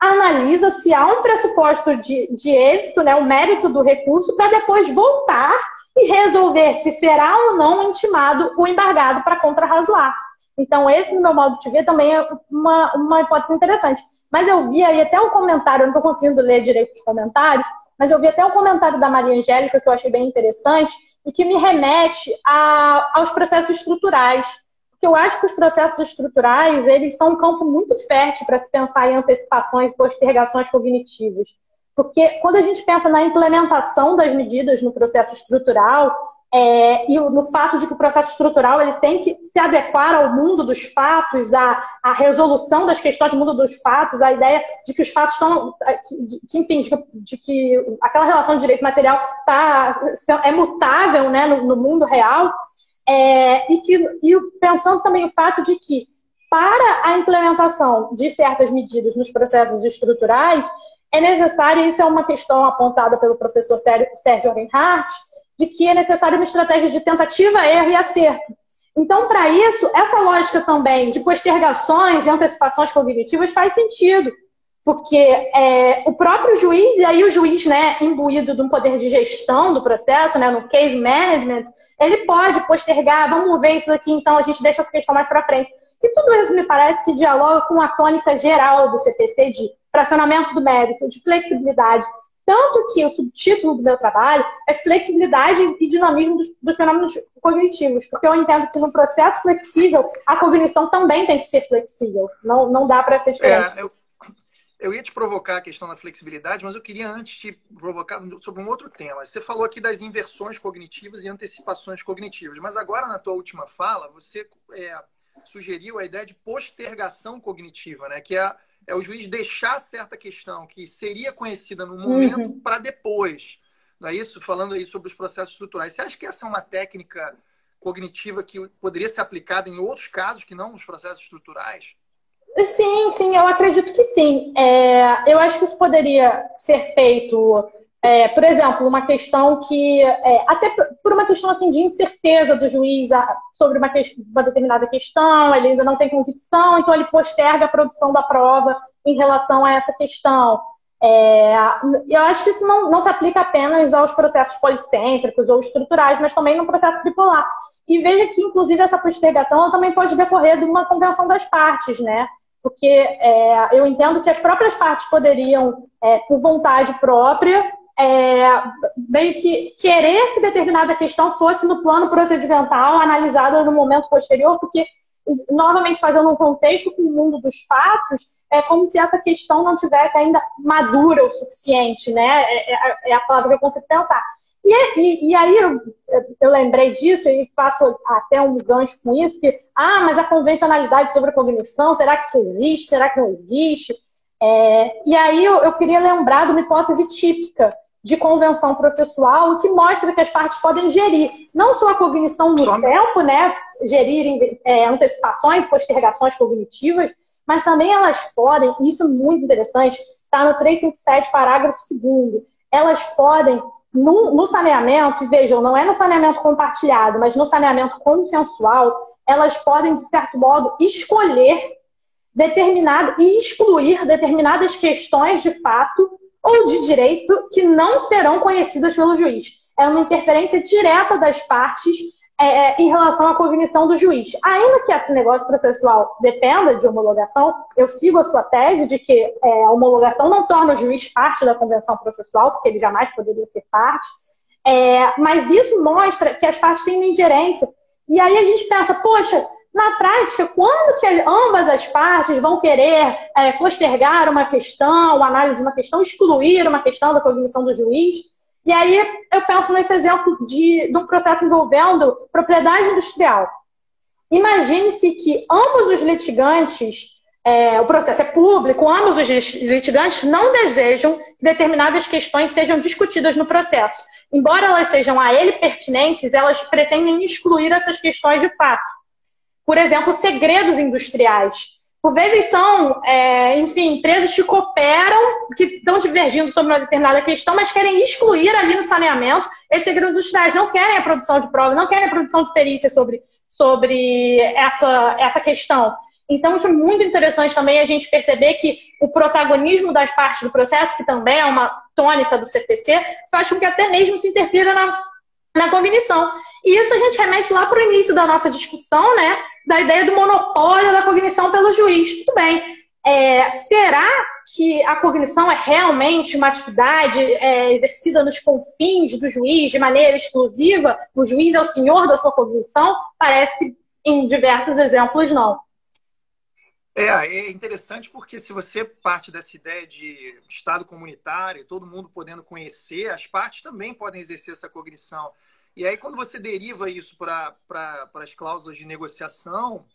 analisa se há um pressuposto de êxito, né, o mérito do recurso, para depois voltar e resolver se será ou não intimado o embargado para contrarrazoar. Então, esse, no meu modo de ver, também é uma hipótese interessante. Mas eu vi aí até um comentário, eu não estou conseguindo ler direito os comentários, mas eu vi até um comentário da Maria Angélica que eu achei bem interessante e que me remete aos processos estruturais. Porque eu acho que os processos estruturais, eles são um campo muito fértil para se pensar em antecipações e postergações cognitivas. Porque quando a gente pensa na implementação das medidas no processo estrutural, e no fato de que o processo estrutural ele tem que se adequar ao mundo dos fatos, à resolução das questões do mundo dos fatos, a ideia de que os fatos estão, enfim, de que aquela relação de direito material é mutável, né, no mundo real, e pensando também o fato de que para a implementação de certas medidas nos processos estruturais, é necessário, isso é uma questão apontada pelo professor Sérgio Reinhardt, de que é necessário uma estratégia de tentativa, erro e acerto. Então, para isso, essa lógica também de postergações e antecipações cognitivas faz sentido, porque o próprio juiz, e aí o juiz, né, imbuído de um poder de gestão do processo, né, no case management, ele pode postergar, vamos ver isso daqui, então a gente deixa essa questão mais para frente. E tudo isso me parece que dialoga com a tônica geral do CPC de fracionamento do mérito, de flexibilidade. Tanto que o subtítulo do meu trabalho é flexibilidade e dinamismo dos fenômenos cognitivos, porque eu entendo que no processo flexível, a cognição também tem que ser flexível. Não dá para ser diferente. Eu ia te provocar a questão da flexibilidade, mas eu queria antes te provocar sobre um outro tema. Você falou aqui das inversões cognitivas e antecipações cognitivas, mas agora na tua última fala, você sugeriu a ideia de postergação cognitiva, né? Que é o juiz deixar certa questão que seria conhecida no momento para depois. Não é isso? Falando aí sobre os processos estruturais. Você acha que essa é uma técnica cognitiva que poderia ser aplicada em outros casos que não nos processos estruturais? Sim, eu acredito que sim. Eu acho que isso poderia ser feito, por exemplo, uma questão que, até por uma questão assim, de incerteza do juiz sobre uma determinada questão, ele ainda não tem convicção, então ele posterga a produção da prova em relação a essa questão. Eu acho que isso não se aplica apenas aos processos policêntricos ou estruturais, mas também no processo bipolar. E veja que, inclusive, essa postergação ela também pode decorrer de uma convenção das partes, né? Porque eu entendo que as próprias partes poderiam, por vontade própria, meio que querer que determinada questão fosse no plano procedimental analisada no momento posterior, porque, novamente, fazendo um contexto com o mundo dos fatos, é como se essa questão não tivesse ainda madura o suficiente, né? É a palavra que eu consigo pensar. E aí eu lembrei disso e faço até um gancho com isso, que, mas a convencionalidade sobre a cognição, será que isso existe? Será que não existe? E aí eu queria lembrar de uma hipótese típica de convenção processual que mostra que as partes podem gerir não só a cognição no tempo, né, gerir antecipações, postergações cognitivas, mas também elas podem, e isso é muito interessante, está no 357, parágrafo 2º, elas podem, no saneamento, e vejam, não é no saneamento compartilhado, mas no saneamento consensual, elas podem, de certo modo, escolher e excluir determinadas questões de fato ou de direito que não serão conhecidas pelo juiz. É uma interferência direta das partes em relação à cognição do juiz. Ainda que esse negócio processual dependa de homologação, eu sigo a sua tese de que a homologação não torna o juiz parte da convenção processual, porque ele jamais poderia ser parte, mas isso mostra que as partes têm uma ingerência. E aí a gente pensa, poxa, na prática, quando que ambas as partes vão querer postergar uma questão, análise de uma questão, excluir uma questão da cognição do juiz? E aí eu penso nesse exemplo de um processo envolvendo propriedade industrial. Imagine-se que ambos os litigantes, o processo é público, ambos os litigantes não desejam que determinadas questões sejam discutidas no processo. Embora elas sejam a ele pertinentes, elas pretendem excluir essas questões de fato. Por exemplo, segredos industriais. Por vezes são, enfim, empresas que cooperam, que estão divergindo sobre uma determinada questão, mas querem excluir ali no saneamento esses segredos industriais. Não querem a produção de provas, não querem a produção de perícia sobre essa questão. Então, isso é muito interessante também a gente perceber que o protagonismo das partes do processo, que também é uma tônica do CPC, faz com que até mesmo se interfira na cognição. E isso a gente remete lá para o início da nossa discussão, né? Da ideia do monopólio da cognição pelo juiz. Tudo bem. Será que a cognição é realmente uma atividade exercida nos confins do juiz de maneira exclusiva? O juiz é o senhor da sua cognição? Parece que em diversos exemplos não. É interessante porque se você parte dessa ideia de Estado comunitário, todo mundo podendo conhecer, as partes também podem exercer essa cognição. E aí, quando você deriva isso para as cláusulas de negociação,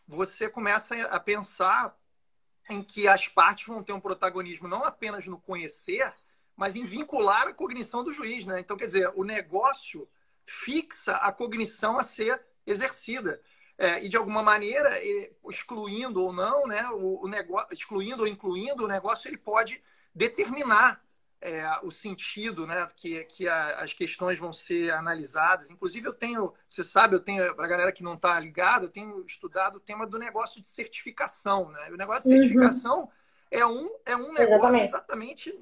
você começa a pensar em que as partes vão ter um protagonismo não apenas no conhecer, mas em vincular a cognição do juiz, né? Então, quer dizer, o negócio fixa a cognição a ser exercida. E de alguma maneira, excluindo ou não, né, excluindo ou incluindo, o negócio ele pode determinar o sentido, né, que as questões vão ser analisadas. Inclusive, você sabe, para a galera que não está ligada, eu tenho estudado o tema do negócio de certificação. Né? E o negócio de certificação é um negócio exatamente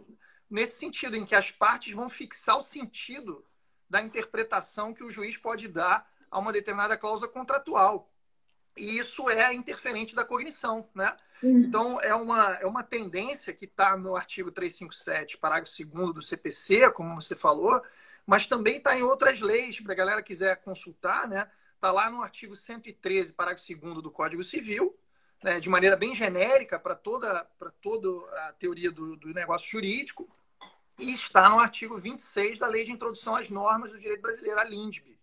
nesse sentido, em que as partes vão fixar o sentido da interpretação que o juiz pode dar a uma determinada cláusula contratual. E isso é interferente da cognição, né? Então, é uma tendência que está no artigo 357, parágrafo 2º do CPC, como você falou, mas também está em outras leis, para a galera quiser consultar, né? Está lá no artigo 113, parágrafo 2º do Código Civil, né? De maneira bem genérica para toda a teoria do negócio jurídico, e está no artigo 26 da Lei de Introdução às Normas do Direito Brasileiro, a LINDB.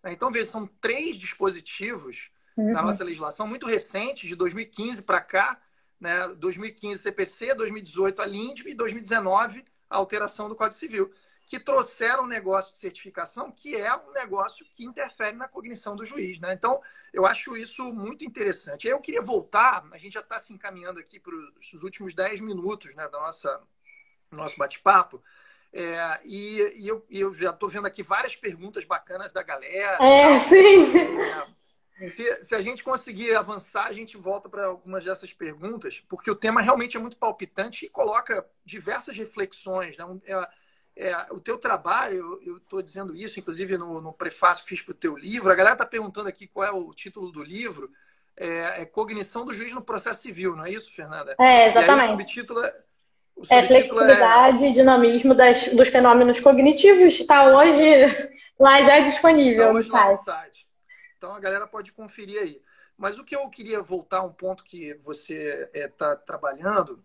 Então, veja, são 3 dispositivos da nossa legislação, muito recentes, de 2015 para cá, né? 2015 CPC, 2018 a LINDB e 2019 a alteração do Código Civil, que trouxeram um negócio de certificação que é um negócio que interfere na cognição do juiz. Né? Então, eu acho isso muito interessante. Aí eu queria voltar, a gente já está se encaminhando aqui para os últimos 10 minutos, né, do nosso bate-papo, e eu já estou vendo aqui várias perguntas bacanas da galera. Sim. Se a gente conseguir avançar, a gente volta para algumas dessas perguntas, porque o tema realmente é muito palpitante e coloca diversas reflexões. Né? O teu trabalho, eu estou dizendo isso, inclusive no prefácio que fiz para o teu livro, a galera está perguntando aqui qual é o título do livro, Cognição do Juiz no Processo Civil, não é isso, Fernanda? Exatamente. E aí, o subtítulo flexibilidade e dinamismo dos fenômenos cognitivos. Está hoje lá já disponível no site. Então a galera pode conferir aí. Mas o que eu queria voltar a um ponto que você está trabalhando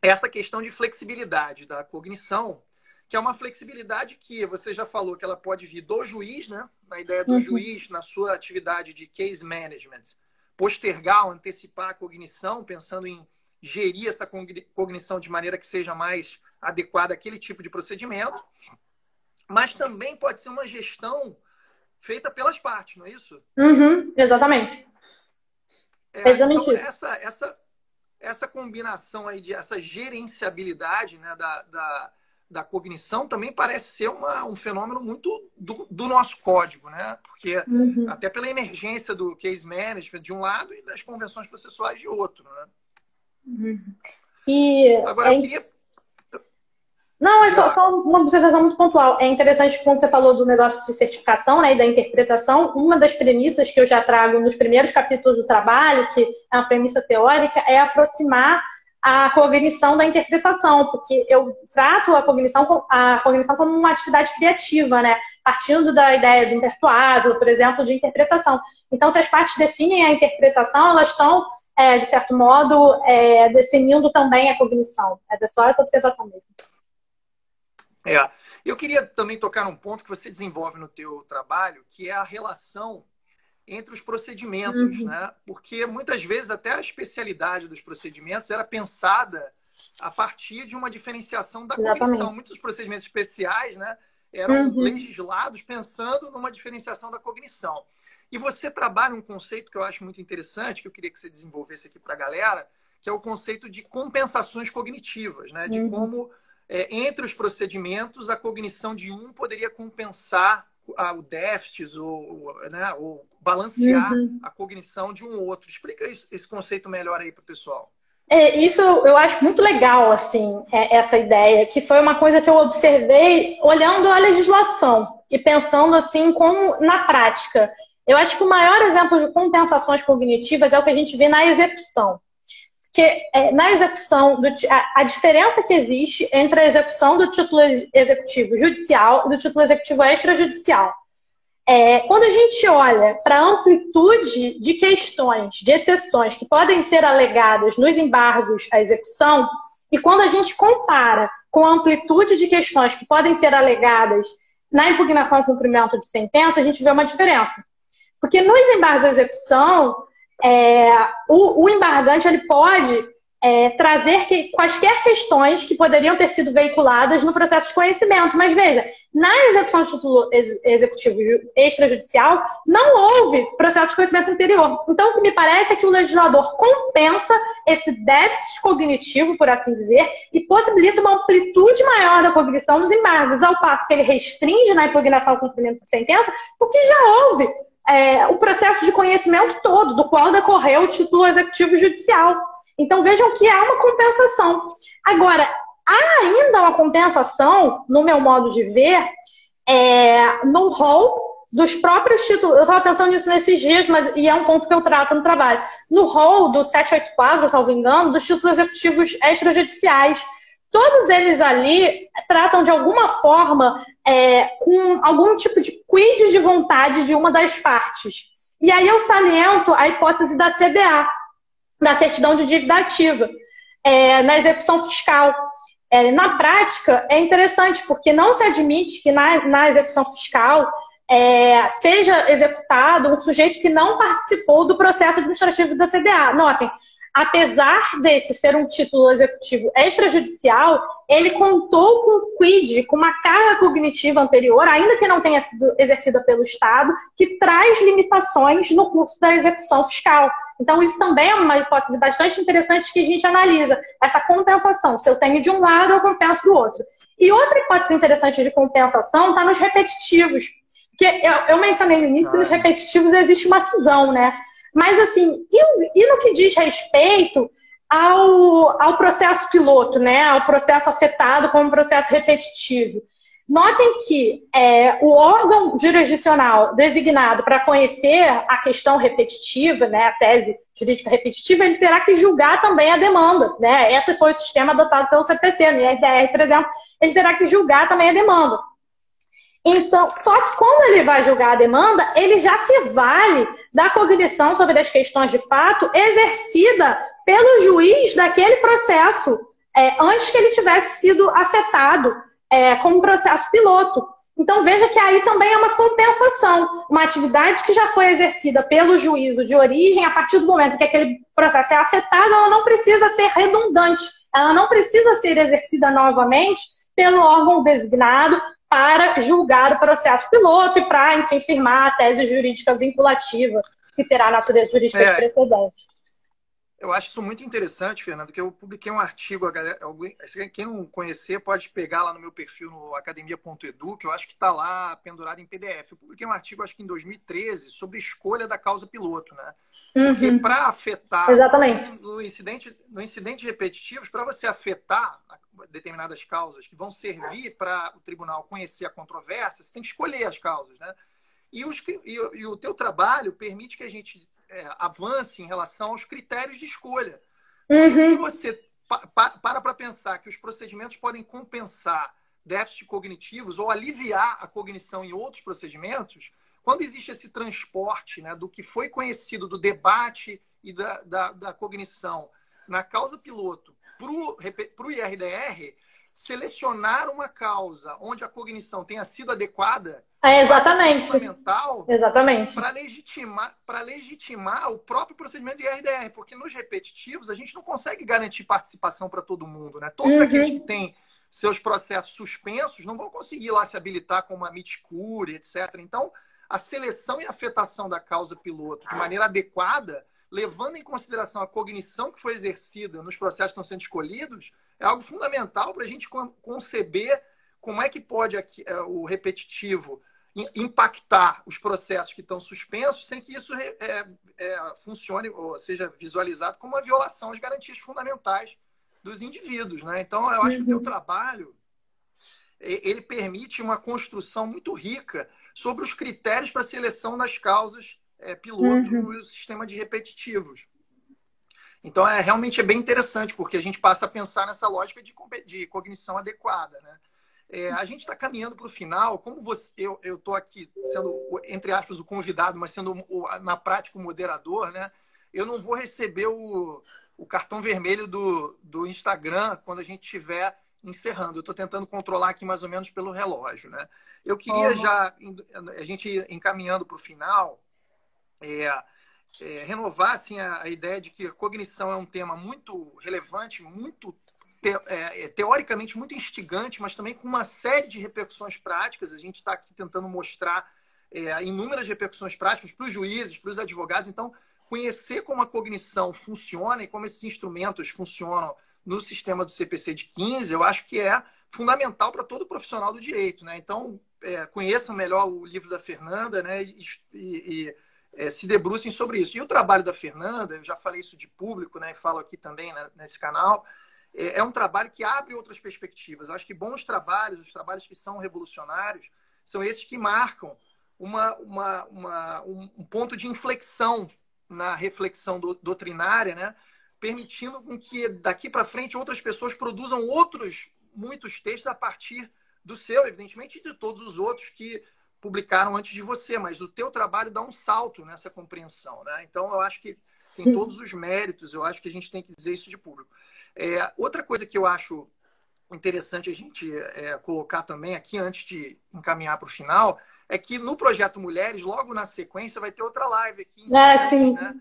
é essa questão de flexibilidade da cognição, que é uma flexibilidade que você já falou que ela pode vir do juiz, né? Na ideia do juiz, na sua atividade de case management, postergar ou antecipar a cognição, pensando em gerir essa cognição de maneira que seja mais adequada àquele tipo de procedimento, mas também pode ser uma gestão feita pelas partes, não é isso? Exatamente. Exatamente então, isso. Essa combinação aí, essa gerenciabilidade, né, da cognição também parece ser um fenômeno muito do nosso código, né? Porque até pela emergência do case management de um lado e das convenções processuais de outro, né? Agora, eu queria... Não, é só uma observação muito pontual. É interessante quando você falou do negócio de certificação, né, e da interpretação. Uma das premissas que eu já trago nos primeiros capítulos do trabalho, que é uma premissa teórica, é aproximar a cognição da interpretação, porque eu trato a cognição como uma atividade criativa, né, partindo da ideia do intertuado, por exemplo, de interpretação. Então, se as partes definem a interpretação, elas estão, de certo modo, definindo também a cognição. É só essa observação mesmo. Eu queria também tocar num ponto que você desenvolve no teu trabalho, que é a relação entre os procedimentos, né? Porque muitas vezes até a especialidade dos procedimentos era pensada a partir de uma diferenciação da cognição. Muitos procedimentos especiais, né, eram legislados pensando numa diferenciação da cognição. E você trabalha um conceito que eu acho muito interessante, que eu queria que você desenvolvesse aqui para a galera, que é o conceito de compensações cognitivas, né? De como, entre os procedimentos, a cognição de um poderia compensar o déficit ou balancear a cognição de um outro. Explica esse conceito melhor aí para o pessoal. Isso eu acho muito legal, assim, essa ideia, que foi uma coisa que eu observei olhando a legislação e pensando assim como na prática. Eu acho que o maior exemplo de compensações cognitivas é o que a gente vê na execução. Que na execução, a diferença que existe entre a execução do título executivo judicial e do título executivo extrajudicial. Quando a gente olha para a amplitude de questões, de exceções que podem ser alegadas nos embargos à execução, e quando a gente compara com a amplitude de questões que podem ser alegadas na impugnação ao cumprimento de sentença, a gente vê uma diferença. Porque nos embargos à execução, o embargante ele pode trazer quaisquer questões que poderiam ter sido veiculadas no processo de conhecimento. Mas veja, na execução de título executivo extrajudicial, não houve processo de conhecimento anterior. Então, o que me parece é que o legislador compensa esse déficit cognitivo, por assim dizer, e possibilita uma amplitude maior da cognição nos embargos, ao passo que ele restringe na impugnação ao cumprimento de sentença, porque já houve o processo de conhecimento todo, do qual decorreu o título executivo judicial. Então, vejam que há uma compensação. Agora, há ainda uma compensação, no meu modo de ver, no rol dos próprios títulos. Eu estava pensando nisso nesses dias, e é um ponto que eu trato no trabalho. No rol do 784, salvo engano, dos títulos executivos extrajudiciais. Todos eles ali tratam de alguma forma com algum tipo de quid de vontade de uma das partes. E aí eu saliento a hipótese da CDA, da certidão de dívida ativa, na execução fiscal. Na prática, é interessante, porque não se admite que na execução fiscal seja executado um sujeito que não participou do processo administrativo da CDA. Notem, apesar desse ser um título executivo extrajudicial, ele contou com um quid, com uma carga cognitiva anterior, ainda que não tenha sido exercida pelo Estado, que traz limitações no curso da execução fiscal. Então, isso também é uma hipótese bastante interessante que a gente analisa, essa compensação. Se eu tenho de um lado, eu compenso do outro. E outra hipótese interessante de compensação está nos repetitivos. Porque eu mencionei no início que nos repetitivos existe uma cisão, né? Mas, assim, e no que diz respeito ao processo piloto, né? Ao processo afetado como processo repetitivo? Notem que o órgão jurisdicional designado para conhecer a questão repetitiva, né, a tese jurídica repetitiva, ele terá que julgar também a demanda, né? Esse foi o sistema adotado pelo CPC, no IRDR, por exemplo, ele terá que julgar também a demanda. Então, só que quando ele vai julgar a demanda, ele já se vale da cognição sobre as questões de fato exercida pelo juiz daquele processo, antes que ele tivesse sido afetado como processo piloto. Então, veja que aí também é uma compensação. Uma atividade que já foi exercida pelo juízo de origem, a partir do momento que aquele processo é afetado, ela não precisa ser redundante, ela não precisa ser exercida novamente pelo órgão designado para julgar o processo piloto e para, enfim, firmar a tese jurídica vinculativa que terá natureza jurídica de precedente. Eu acho isso muito interessante, Fernando, que eu publiquei um artigo, quem não conhecer pode pegar lá no meu perfil no academia.edu, que eu acho que está lá pendurado em PDF. Eu publiquei um artigo, acho que em 2013, sobre escolha da causa piloto, né? Porque para afetar no incidente repetitivos, para você afetar determinadas causas que vão servir para o tribunal conhecer a controvérsia, você tem que escolher as causas, né? E o teu trabalho permite que a gente avance em relação aos critérios de escolha. Se você para pensar que os procedimentos podem compensar déficits cognitivos ou aliviar a cognição em outros procedimentos, quando existe esse transporte, né, do que foi conhecido, do debate e da cognição na causa piloto para o IRDR, selecionar uma causa onde a cognição tenha sido adequada Exatamente. é fundamental Exatamente. para legitimar o próprio procedimento de RDR, porque nos repetitivos a gente não consegue garantir participação para todo mundo, né? Todos aqueles que têm seus processos suspensos não vão conseguir lá se habilitar com uma miticure, etc. Então, a seleção e afetação da causa piloto de maneira adequada, levando em consideração a cognição que foi exercida nos processos que estão sendo escolhidos, é algo fundamental para a gente conceber como é que pode o repetitivo impactar os processos que estão suspensos sem que isso funcione ou seja visualizado como uma violação às garantias fundamentais dos indivíduos, né? Então, eu acho que o teu trabalho ele permite uma construção muito rica sobre os critérios para a seleção das causas piloto no sistema de repetitivos. Então, realmente é bem interessante, porque a gente passa a pensar nessa lógica de cognição adequada, né? A gente está caminhando para o final. Como eu estou aqui sendo, entre aspas, o convidado, mas sendo, na prática, o moderador, né? Eu não vou receber o cartão vermelho do Instagram quando a gente estiver encerrando. Eu estou tentando controlar aqui mais ou menos pelo relógio, né? Eu queria a gente encaminhando para o final, renovar assim, a ideia de que a cognição é um tema muito relevante, muito teoricamente muito instigante, mas também com uma série de repercussões práticas. A gente está aqui tentando mostrar inúmeras repercussões práticas para os juízes, para os advogados. Então, conhecer como a cognição funciona e como esses instrumentos funcionam no sistema do CPC de 15, eu acho que é fundamental para todo profissional do direito, né? Então, conheçam melhor o livro da Fernanda, né? E se debrucem sobre isso. E o trabalho da Fernanda, eu já falei isso de público, né? E falo aqui também, né, nesse canal, é um trabalho que abre outras perspectivas. Eu acho que bons trabalhos, os trabalhos que são revolucionários, são esses que marcam um ponto de inflexão na reflexão doutrinária, né? Permitindo com que daqui para frente outras pessoas produzam muitos textos a partir do seu, evidentemente, e de todos os outros que publicaram antes de você, mas o teu trabalho dá um salto nessa compreensão, né? Então, eu acho que tem todos os méritos, eu acho que a gente tem que dizer isso de público. Outra coisa que eu acho interessante a gente colocar também aqui, antes de encaminhar para o final, é que no Projeto Mulheres, logo na sequência, vai ter outra live aqui, sim. né?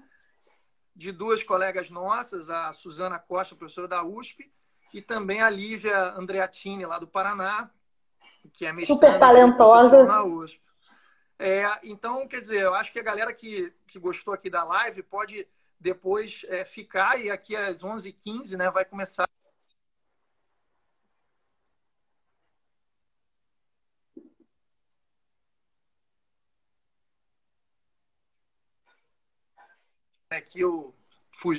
De duas colegas nossas, a Suzana Costa, professora da USP, e também a Lívia Andreattini, lá do Paraná, que é mestranda super talentosa na USP. Então, quer dizer, eu acho que a galera que gostou aqui da live pode depois ficar, e aqui às 11h15, né, vai começar. Aqui eu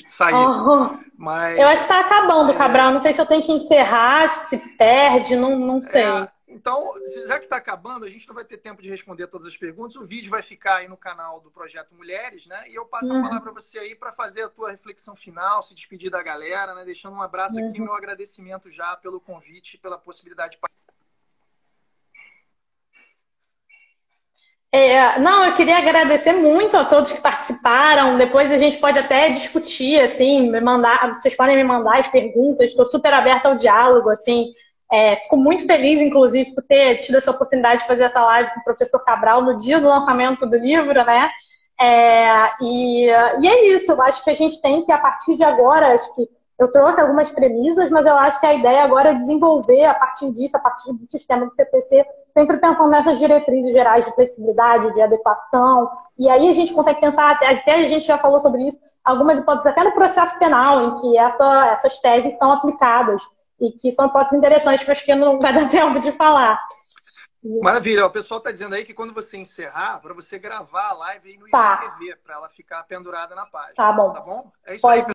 saí. Mas, eu acho que está acabando, Cabral. Não sei se eu tenho que encerrar, se perde, não sei. Então, já que está acabando, a gente não vai ter tempo de responder todas as perguntas. O vídeo vai ficar aí no canal do Projeto Mulheres, né? E eu passo a palavra para você aí para fazer a tua reflexão final, se despedir da galera, né? Deixando um abraço aqui e meu agradecimento já pelo convite, pela possibilidade de participar. Não, eu queria agradecer muito a todos que participaram. Depois a gente pode até discutir, assim, vocês podem me mandar as perguntas. Estou super aberta ao diálogo, assim. Fico muito feliz, inclusive, por ter tido essa oportunidade de fazer essa live com o professor Cabral no dia do lançamento do livro, né? E é isso. Eu acho que a gente tem que, a partir de agora, acho que eu trouxe algumas premissas, mas eu acho que a ideia agora é desenvolver, a partir disso, a partir do sistema do CPC, sempre pensando nessas diretrizes gerais de flexibilidade, de adequação. E aí a gente consegue pensar, até a gente já falou sobre isso, algumas hipóteses até no processo penal, em que essas teses são aplicadas. E que são hipóteses interessantes, mas que não vai dar tempo de falar. Maravilha. O pessoal está dizendo aí que quando você encerrar, para você gravar a live aí no IGTV, para ela ficar pendurada na página. Tá bom. Tá bom? É isso aí, pessoal.